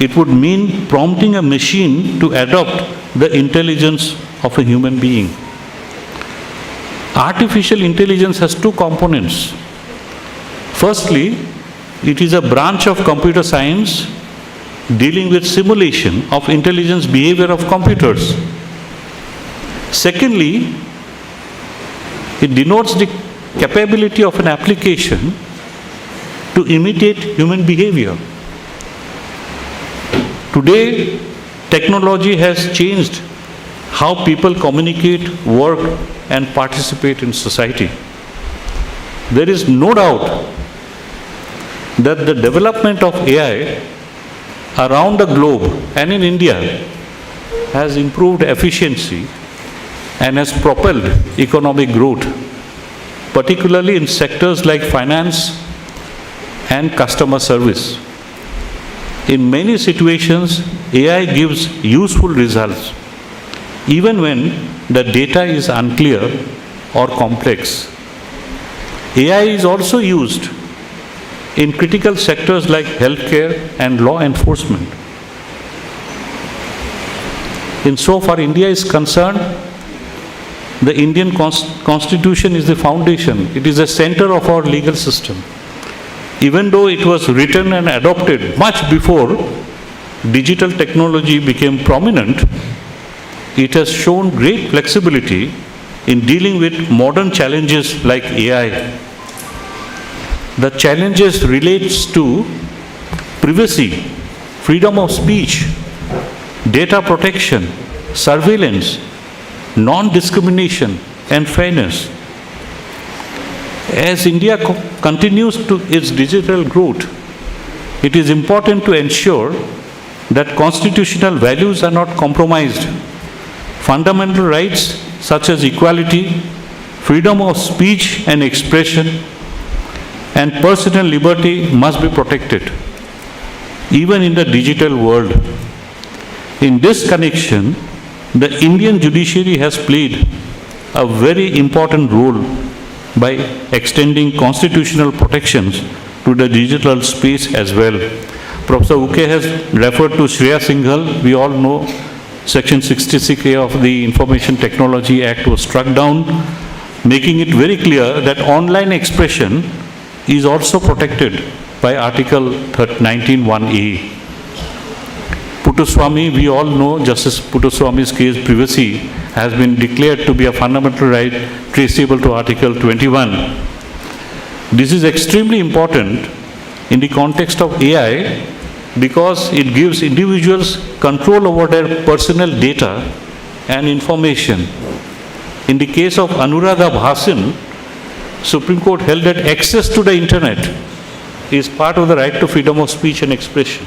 it would mean prompting a machine to adopt the intelligence of a human being. Artificial intelligence has two components. Firstly, it is a branch of computer science dealing with simulation of intelligence behavior of computers. Secondly, it denotes the capability of an application to imitate human behavior. Today, technology has changed how people communicate, work, and participate in society. There is no doubt that the development of AI around the globe and in India has improved efficiency and has propelled economic growth, particularly in sectors like finance and customer service. In many situations, AI gives useful results, even when the data is unclear or complex. AI is also used in critical sectors like healthcare and law enforcement. Insofar India is concerned, the Indian Constitution is the foundation. It is the center of our legal system. Even though it was written and adopted much before digital technology became prominent, it has shown great flexibility in dealing with modern challenges like AI. The challenges relates to privacy, freedom of speech, data protection, surveillance, non-discrimination, and fairness. As India continues to its digital growth, it is important to ensure that constitutional values are not compromised. Fundamental rights such as equality, freedom of speech and expression, and personal liberty must be protected, even in the digital world. In this connection, the Indian judiciary has played a very important role by extending constitutional protections to the digital space as well. Professor Uke has referred to Shreya Singhal. We all know Section 66A of the Information Technology Act was struck down, making it very clear that online expression is also protected by Article 19(1)A. Puttaswamy, we all know Justice Puttaswamy's case, privacy, has been declared to be a fundamental right traceable to Article 21. This is extremely important in the context of AI because it gives individuals control over their personal data and information. In the case of Anuradha Bhasin, Supreme Court held that access to the internet is part of the right to freedom of speech and expression.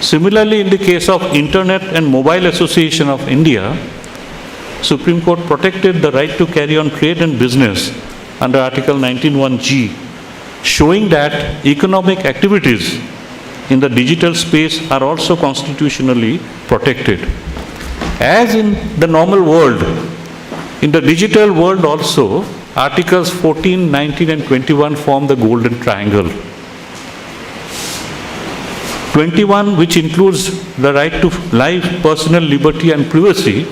Similarly, in the case of Internet and Mobile Association of India, Supreme Court protected the right to carry on trade and business under Article 19(1)G, showing that economic activities in the digital space are also constitutionally protected. As in the normal world, in the digital world also, Articles 14, 19 and 21 form the golden triangle. 21, which includes the right to life, personal liberty and privacy,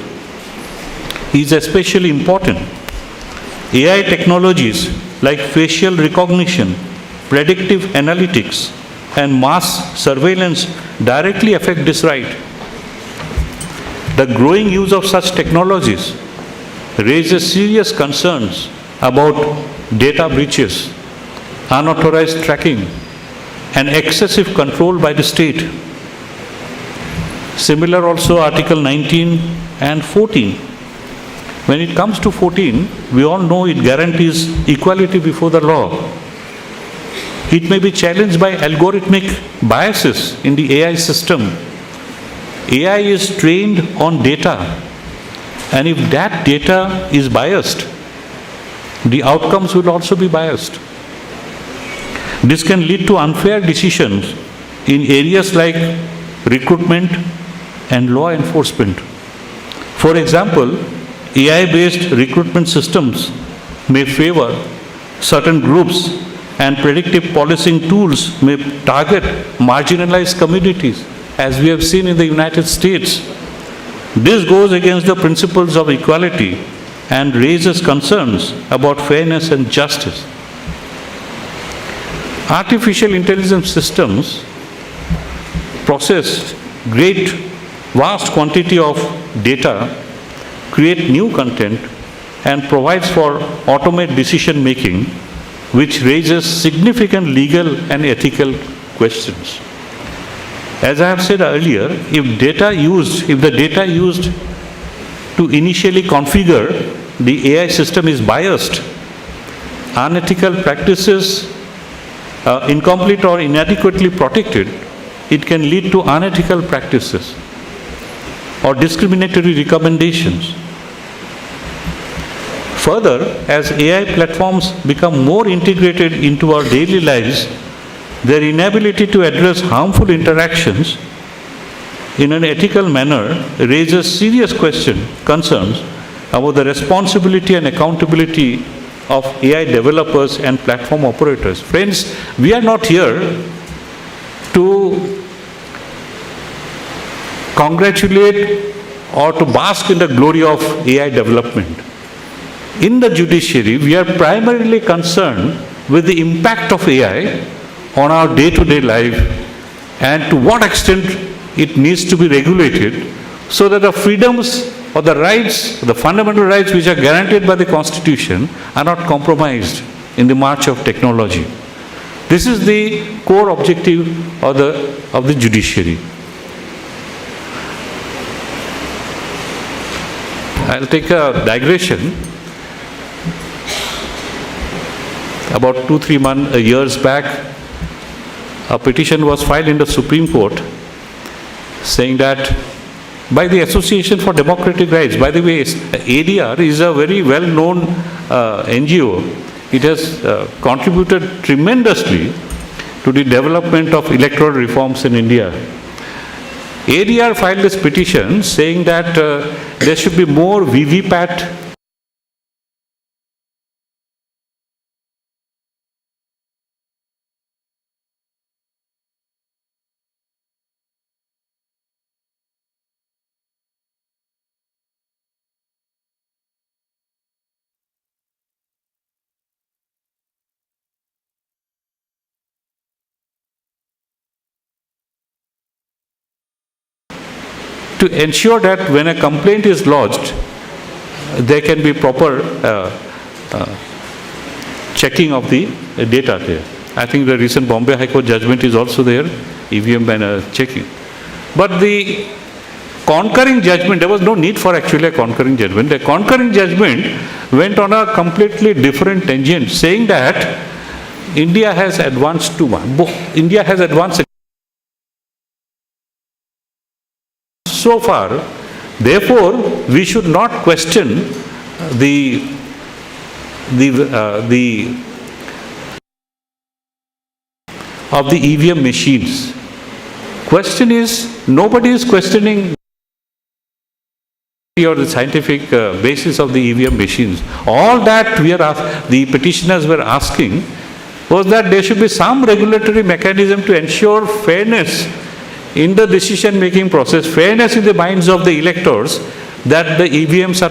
is especially important. AI technologies like facial recognition, predictive analytics, and mass surveillance directly affect this right. The growing use of such technologies raises serious concerns about data breaches, unauthorized tracking, and excessive control by the state. Similar also Article 19 and 14. When it comes to 14, we all know it guarantees equality before the law. It may be challenged by algorithmic biases in the AI system. AI is trained on data, and if that data is biased, the outcomes will also be biased. This can lead to unfair decisions in areas like recruitment and law enforcement. For example, AI-based recruitment systems may favor certain groups, and predictive policing tools may target marginalized communities, as we have seen in the United States. This goes against the principles of equality and raises concerns about fairness and justice. Artificial intelligence systems process vast quantity of data, create new content, and provides for automated decision making, which raises significant legal and ethical questions. As I have said earlier, if the data used to initially configure the AI system is biased, unethical practices, incomplete or inadequately protected, it can lead to unethical practices or discriminatory recommendations. Further, as AI platforms become more integrated into our daily lives, their inability to address harmful interactions in an ethical manner raises serious concerns about the responsibility and accountability of AI developers and platform operators. Friends, we are not here to congratulate or to bask in the glory of AI development. In the judiciary, we are primarily concerned with the impact of AI on our day-to-day life and to what extent it needs to be regulated so that the freedoms or the rights, the fundamental rights which are guaranteed by the Constitution are not compromised in the march of technology. This is the core objective of the judiciary. I'll take a digression. About 2-3 years back, a petition was filed in the Supreme Court saying that by the Association for Democratic Rights, by the way, ADR is a very well-known NGO. It has contributed tremendously to the development of electoral reforms in India. ADR filed this petition saying that there should be more VVPAT to ensure that when a complaint is lodged, there can be proper checking of the data there. I think the recent Bombay High Court judgment is also there, EVM and checking. But the concurring judgment, there was no need for actually a concurring judgment. The concurring judgment went on a completely different tangent, saying that India has advanced too much. India has advanced so far, therefore, we should not question the EVM machines. Question is, nobody is questioning or the scientific basis of the EVM machines. All that the petitioners were asking was that there should be some regulatory mechanism to ensure fairness in the decision-making process, fairness in the minds of the electors, that the EVMs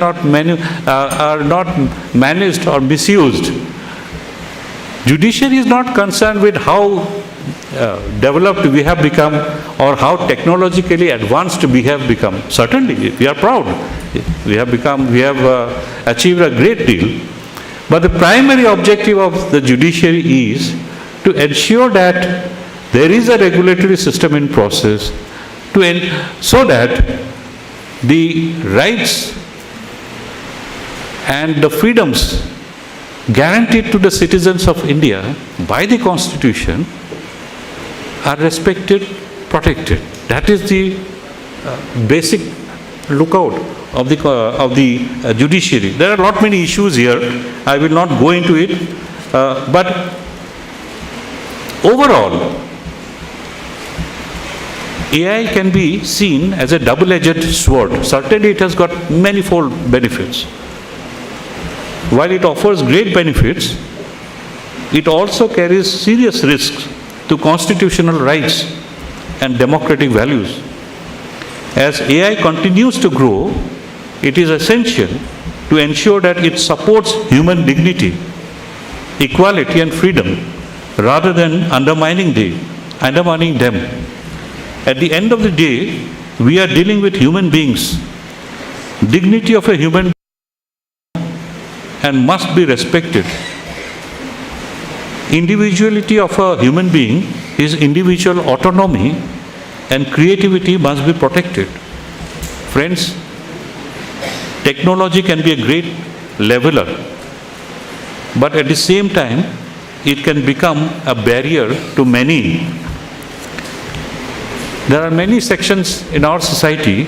are not managed or misused. Judiciary is not concerned with how developed we have become or how technologically advanced we have become. Certainly, we are proud. We have achieved a great deal. But the primary objective of the judiciary is to ensure that there is a regulatory system in process so that the rights and the freedoms guaranteed to the citizens of India by the Constitution are respected, protected. That is the basic lookout of the judiciary. There are not many issues here. I will not go into it. But overall, AI can be seen as a double-edged sword. Certainly, it has got manifold benefits. While it offers great benefits, it also carries serious risks to constitutional rights and democratic values. As AI continues to grow, it is essential to ensure that it supports human dignity, equality and freedom, rather than undermining them. At the end of the day, we are dealing with human beings. Dignity of a human being and must be respected. Individuality of a human being, his individual autonomy and creativity must be protected. Friends, technology can be a great leveler, but at the same time, it can become a barrier to many. There are many sections in our society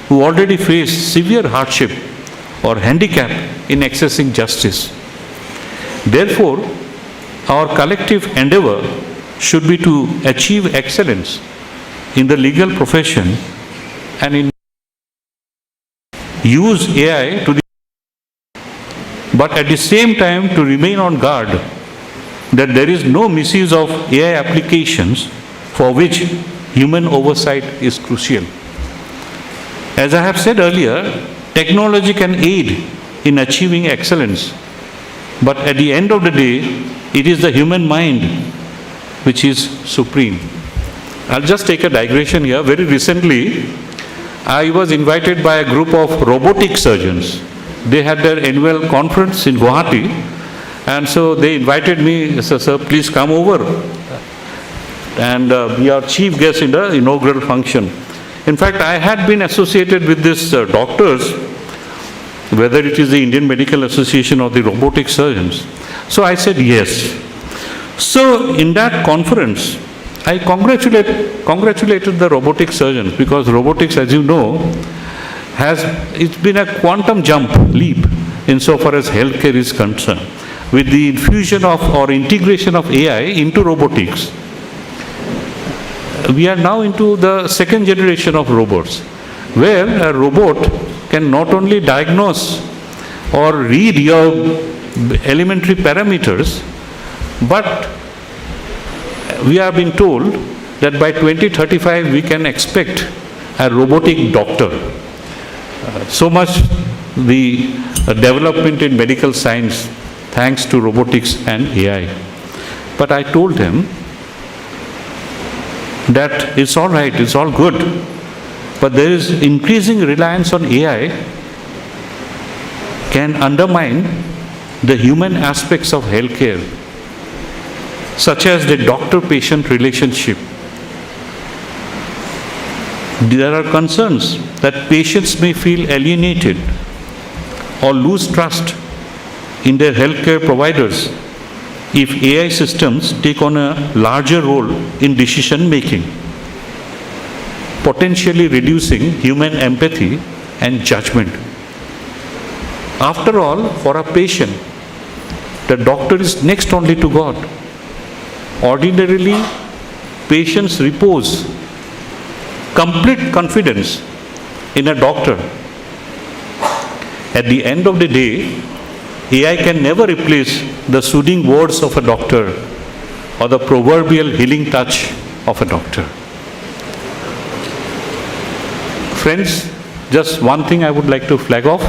who already face severe hardship or handicap in accessing justice. Therefore, our collective endeavor should be to achieve excellence in the legal profession and in use AI to the but at the same time to remain on guard that there is no misuse of AI applications for which human oversight is crucial. As I have said earlier, technology can aid in achieving excellence, but at the end of the day, it is the human mind which is supreme. I'll just take a digression here. Very recently, I was invited by a group of robotic surgeons. They had their annual conference in Guwahati, and so they invited me, sir, please come over and be our chief guest in the inaugural function. In fact, I had been associated with these doctors, whether it is the Indian Medical Association or the robotic surgeons. So I said yes. So in that conference, I congratulated the robotic surgeons, because robotics, as you know, it's been a quantum leap insofar as healthcare is concerned. With the infusion of or integration of AI into robotics, we are now into the second generation of robots, where a robot can not only diagnose or read your elementary parameters, but we have been told that by 2035 we can expect a robotic doctor. So much the development in medical science thanks to robotics and AI. But I told them that it's all right, it's all good, but there is increasing reliance on AI can undermine the human aspects of healthcare, such as the doctor-patient relationship. There are concerns that patients may feel alienated or lose trust in their healthcare providers if AI systems take on a larger role in decision making, potentially reducing human empathy and judgment. After all, for a patient, the doctor is next only to God. Ordinarily, patients repose complete confidence in a doctor. At the end of the day, AI can never replace the soothing words of a doctor or the proverbial healing touch of a doctor. Friends, just one thing I would like to flag off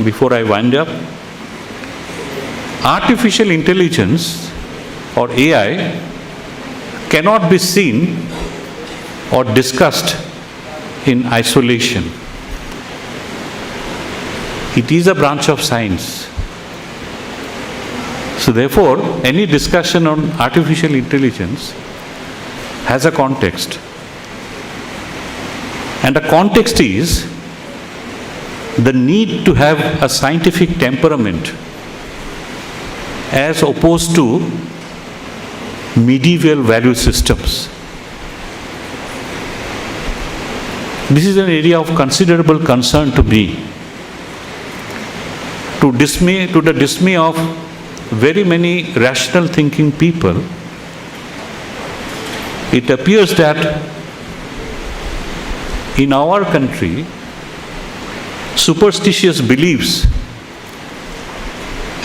before I wind up. Artificial intelligence or AI cannot be seen or discussed in isolation. It is a branch of science. So therefore, any discussion on artificial intelligence has a context. And the context is the need to have a scientific temperament as opposed to medieval value systems. This is an area of considerable concern to me. To the dismay of very many rational thinking people, it appears that in our country, superstitious beliefs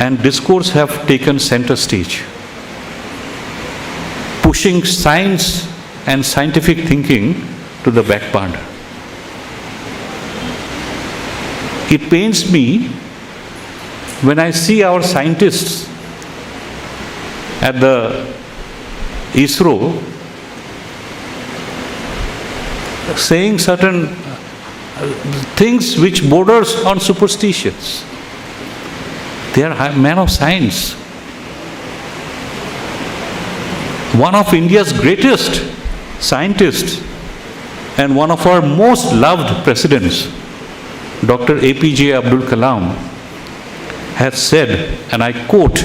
and discourse have taken center stage, pushing science and scientific thinking to the back burner. It pains me when I see our scientists at the ISRO saying certain things which borders on superstitions. They are men of science. One of India's greatest scientists and one of our most loved presidents, Dr. APJ Abdul Kalam, has said, and I quote,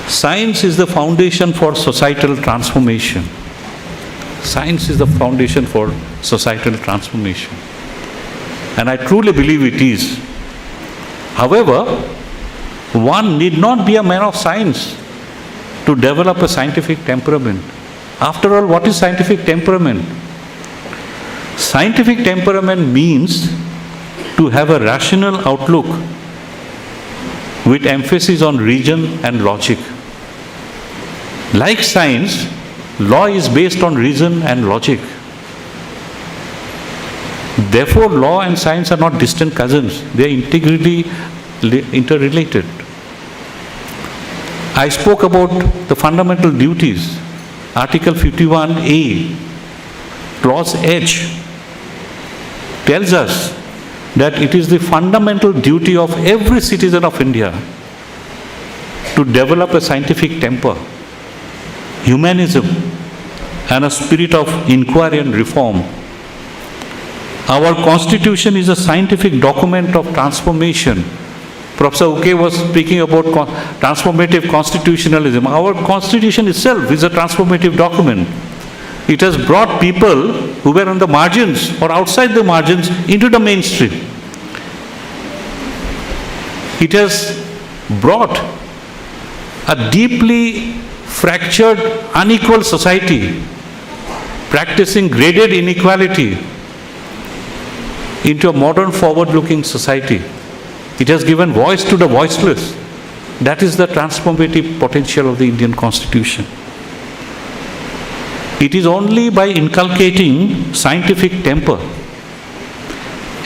"Science is the foundation for societal transformation." Science is the foundation for societal transformation. And I truly believe it is. However, one need not be a man of science to develop a scientific temperament. After all, what is scientific temperament? Scientific temperament means to have a rational outlook with emphasis on reason and logic. Like science, law is based on reason and logic. Therefore, law and science are not distant cousins. They are integrally interrelated. I spoke about the fundamental duties. Article 51A, Clause H, tells us that it is the fundamental duty of every citizen of India to develop a scientific temper, humanism, and a spirit of inquiry and reform. Our Constitution is a scientific document of transformation. Professor Uke was speaking about transformative constitutionalism. Our Constitution itself is a transformative document. It has brought people who were on the margins or outside the margins into the mainstream. It has brought a deeply fractured, unequal society, practicing graded inequality, into a modern, forward-looking society. It has given voice to the voiceless. That is the transformative potential of the Indian Constitution. It is only by inculcating scientific temper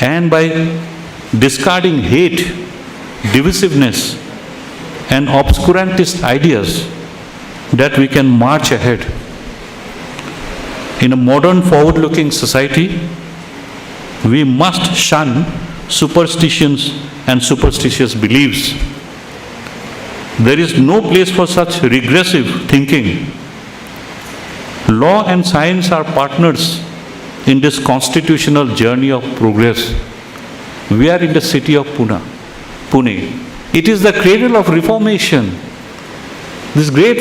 and by discarding hate, divisiveness, and obscurantist ideas that we can march ahead. In a modern, forward-looking society, we must shun superstitions and superstitious beliefs. There is no place for such regressive thinking. Law and science are partners in this constitutional journey of progress. We are in the city of Pune. It is the cradle of reformation. This great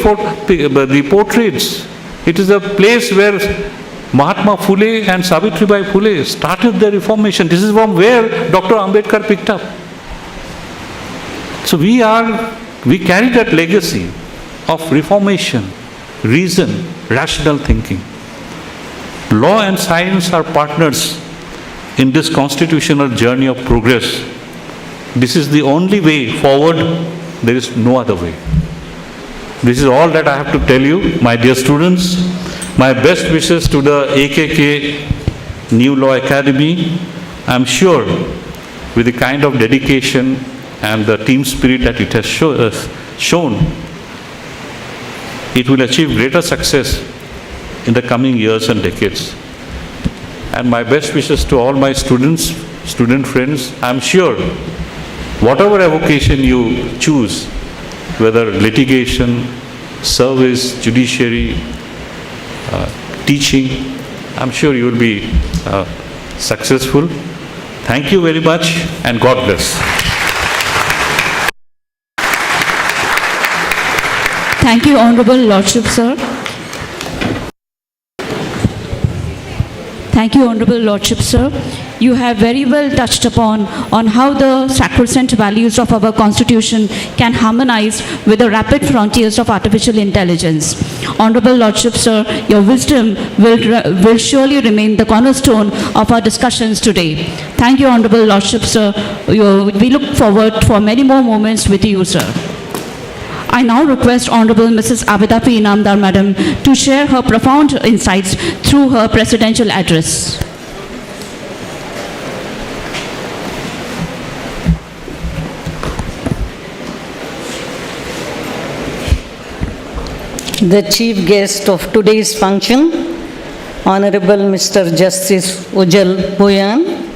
the portraits. It is a place where Mahatma Phule and Savitribai Phule started their reformation. This is from where Dr. Ambedkar picked up. So we carry that legacy of reformation, reason, rational thinking. Law and science are partners in this constitutional journey of progress. This is the only way forward. There is no other way. This is all that I have to tell you, my dear students. My best wishes to the AKK New Law Academy. I am sure with the kind of dedication and the team spirit that it has shown, it will achieve greater success in the coming years and decades. And my best wishes to all my students, student friends. I am sure whatever avocation you choose, whether litigation, service, judiciary, teaching, I'm sure you will be successful. Thank you very much and God bless. Thank you, Honorable Lordship, sir. Thank you, Honorable Lordship, sir. You have very well touched upon on how the sacrosanct values of our Constitution can harmonize with the rapid frontiers of artificial intelligence. Honorable Lordship, sir, your wisdom will surely remain the cornerstone of our discussions today. Thank you, Honorable Lordship, sir. We look forward for many more moments with you, sir. I now request Honorable Mrs. Abida P. Inamdar, Madam, to share her profound insights through her presidential address. The chief guest of today's function, Honorable Mr. Justice Bhuyan,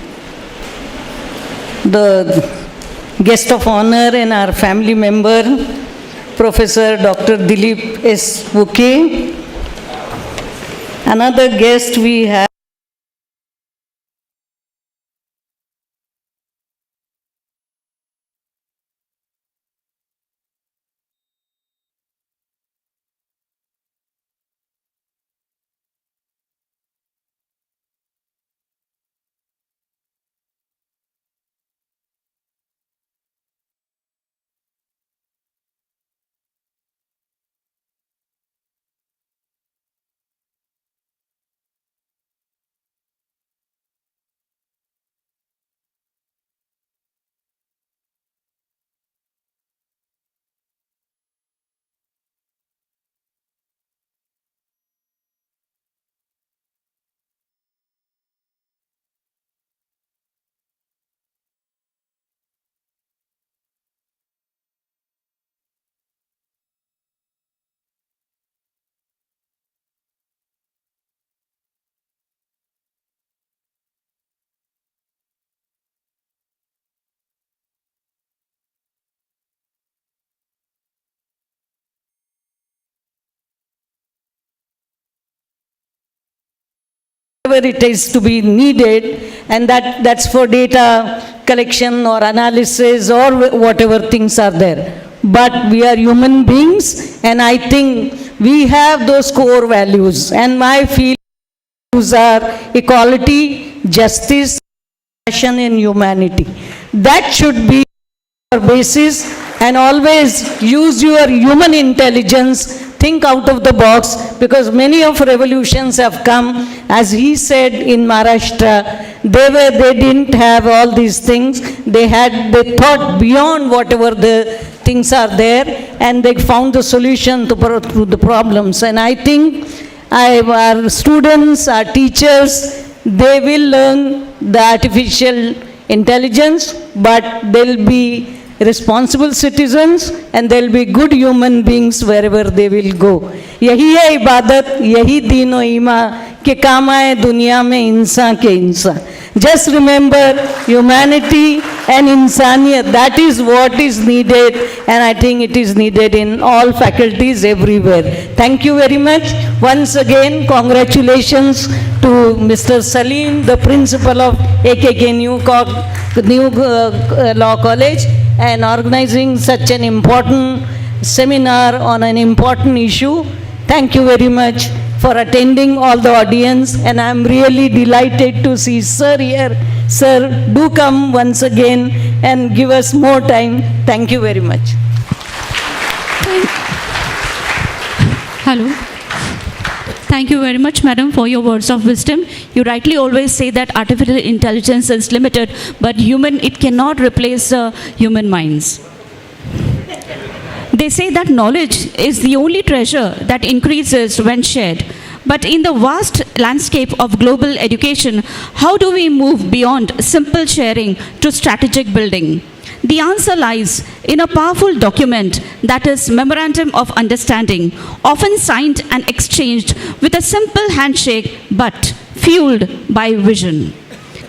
the guest of honor and our family member, Professor Dr. Dilip S. Bhuyan. Another guest we have whatever it is to be needed, and that's for data collection or analysis or whatever things are there. But we are human beings, and I think we have those core values, and my values are equality, justice, compassion, and humanity. That should be our basis, and always use your human intelligence. Think out of the box, because many of revolutions have come, as he said, in Maharashtra. They didn't have all these things. They thought beyond whatever the things are there, and they found the solution to the problems. And I think our students, our teachers, they will learn the artificial intelligence, but they'll be responsible citizens, and they'll be good human beings wherever they will go. यही है इबादत, यही दीन और ईमान के काम आए दुनिया में इंसान के इंसान. Just remember humanity and insaniyat. That is what is needed, and I think it is needed in all faculties everywhere. Thank you very much. Once again, congratulations to Mr. Salim, the principal of AKK New Law College, and organizing such an important seminar on an important issue. Thank you very much for attending, all the audience, and I am really delighted to see Sir here. Sir, do come once again and give us more time. Thank you very much. Hello. Thank you very much, madam, for your words of wisdom. You rightly always say that artificial intelligence is limited, but it cannot replace human minds. They say that knowledge is the only treasure that increases when shared. But in the vast landscape of global education, how do we move beyond simple sharing to strategic building? The answer lies in a powerful document, that is Memorandum of Understanding, often signed and exchanged with a simple handshake but fueled by vision.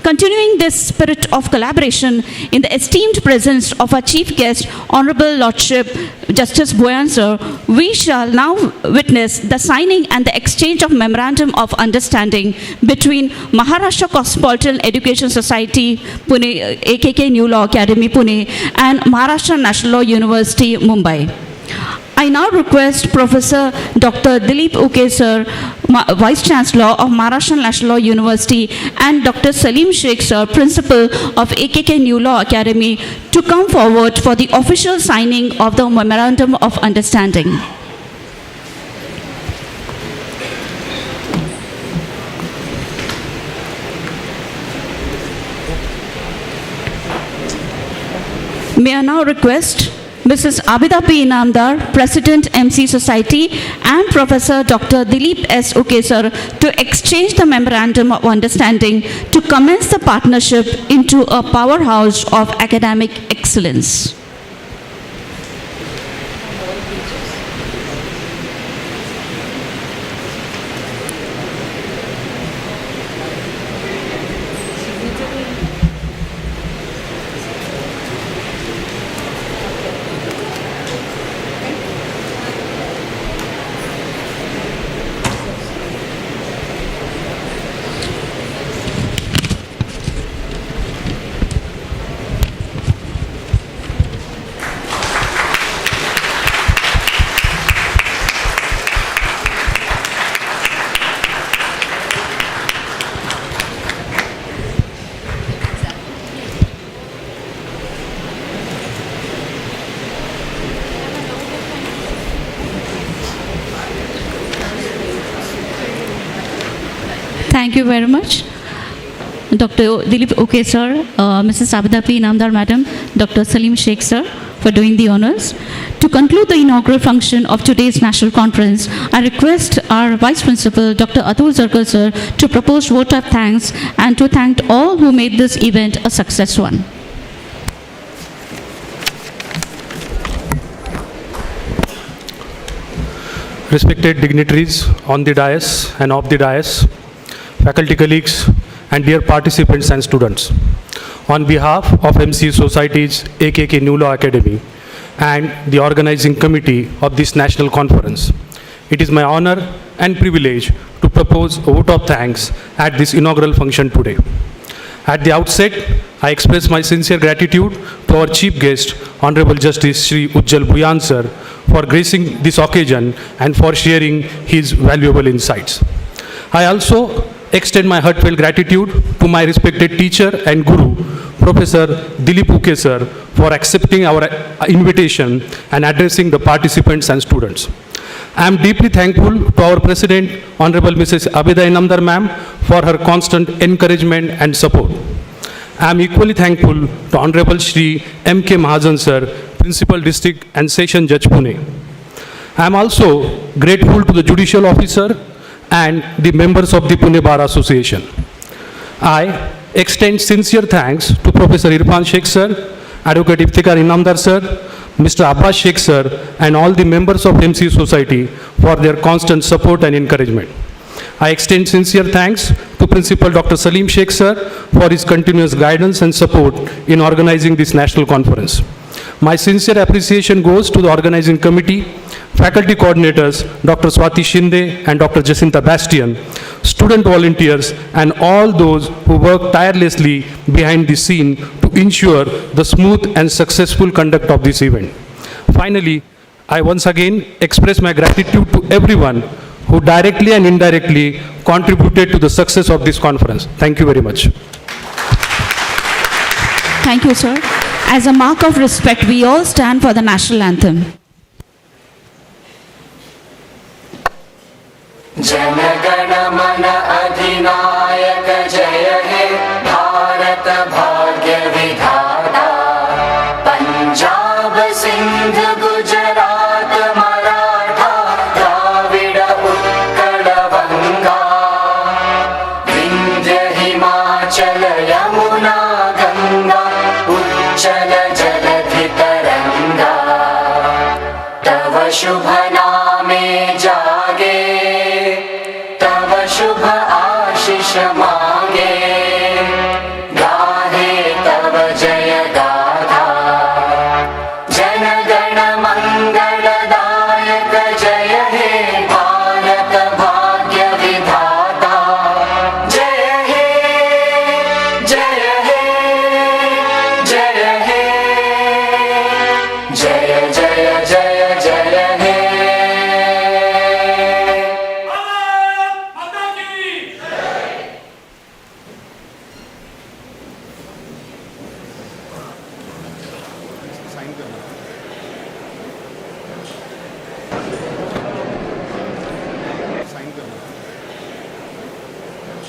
Continuing this spirit of collaboration in the esteemed presence of our chief guest, Honorable Lordship Justice Bhuyan sir, we shall now witness the signing and the exchange of Memorandum of Understanding between Maharashtra Cosmopolitan Education Society, Pune, AKK New Law Academy, Pune, and Maharashtra National Law University, Mumbai. I now request Professor Dr. Dilip Uke sir, Vice Chancellor of Maharashtra National Law University, and Dr. Salim Sheikh sir, Principal of AKK New Law Academy, to come forward for the official signing of the Memorandum of Understanding. May I now request Mrs. Abida P. Inamdar, President MC Society, and Professor Dr. Dilip S. Uke sir to exchange the Memorandum of Understanding to commence the partnership into a powerhouse of academic excellence. Thank you very much. Dr. Dilip okay, sir, Mrs. Abhidapi Namdar madam, Dr. Salim Sheikh sir, for doing the honors. To conclude the inaugural function of today's national conference, I request our Vice Principal, Dr. Atul Zarkar sir, to propose vote of thanks and to thank all who made this event a success one. Respected dignitaries on the dais and off the dais, faculty colleagues, and dear participants and students. On behalf of MC Society's AKK New Law Academy and the organizing committee of this national conference, it is my honor and privilege to propose a vote of thanks at this inaugural function today. At the outset, I express my sincere gratitude to our chief guest, Honorable Justice Shri Justice Bhuyan sir, for gracing this occasion and for sharing his valuable insights. I also extend my heartfelt gratitude to my respected teacher and guru, Professor Dilip sir, for accepting our invitation and addressing the participants and students. I am deeply thankful to our President, Honorable Mrs. Abhidapi Namdar ma'am, for her constant encouragement and support. I am equally thankful to Honorable Shri M.K. Mahajan sir, Principal District and Session Judge Pune. I am also grateful to the Judicial Officer and the members of the Pune Bar Association. I extend sincere thanks to Professor Irfan Sheikh sir, Advocate Iftikhar Inamdar sir, Mr. Abbas Sheikh sir, and all the members of MC Society for their constant support and encouragement. I extend sincere thanks to Principal Dr. Salim Sheikh sir for his continuous guidance and support in organizing this national conference. My sincere appreciation goes to the organizing committee, faculty coordinators, Dr. Swati Shinde and Dr. Jacinta Bastian, student volunteers, and all those who work tirelessly behind the scene to ensure the smooth and successful conduct of this event. Finally, I once again express my gratitude to everyone who directly and indirectly contributed to the success of this conference. Thank you very much. Thank you, sir. As a mark of respect, we all stand for the national anthem. जनगण मन अधिनायक जय हे भारत भाग्य विधाता पंजाब सिंध गुजरात मराठा द्राविड उत्कल बंगा विंध्य हिमाचल यमुना गंगा उच्चल जलधि तरंगा तव शुभ नामे जागे शुभ आशीष मा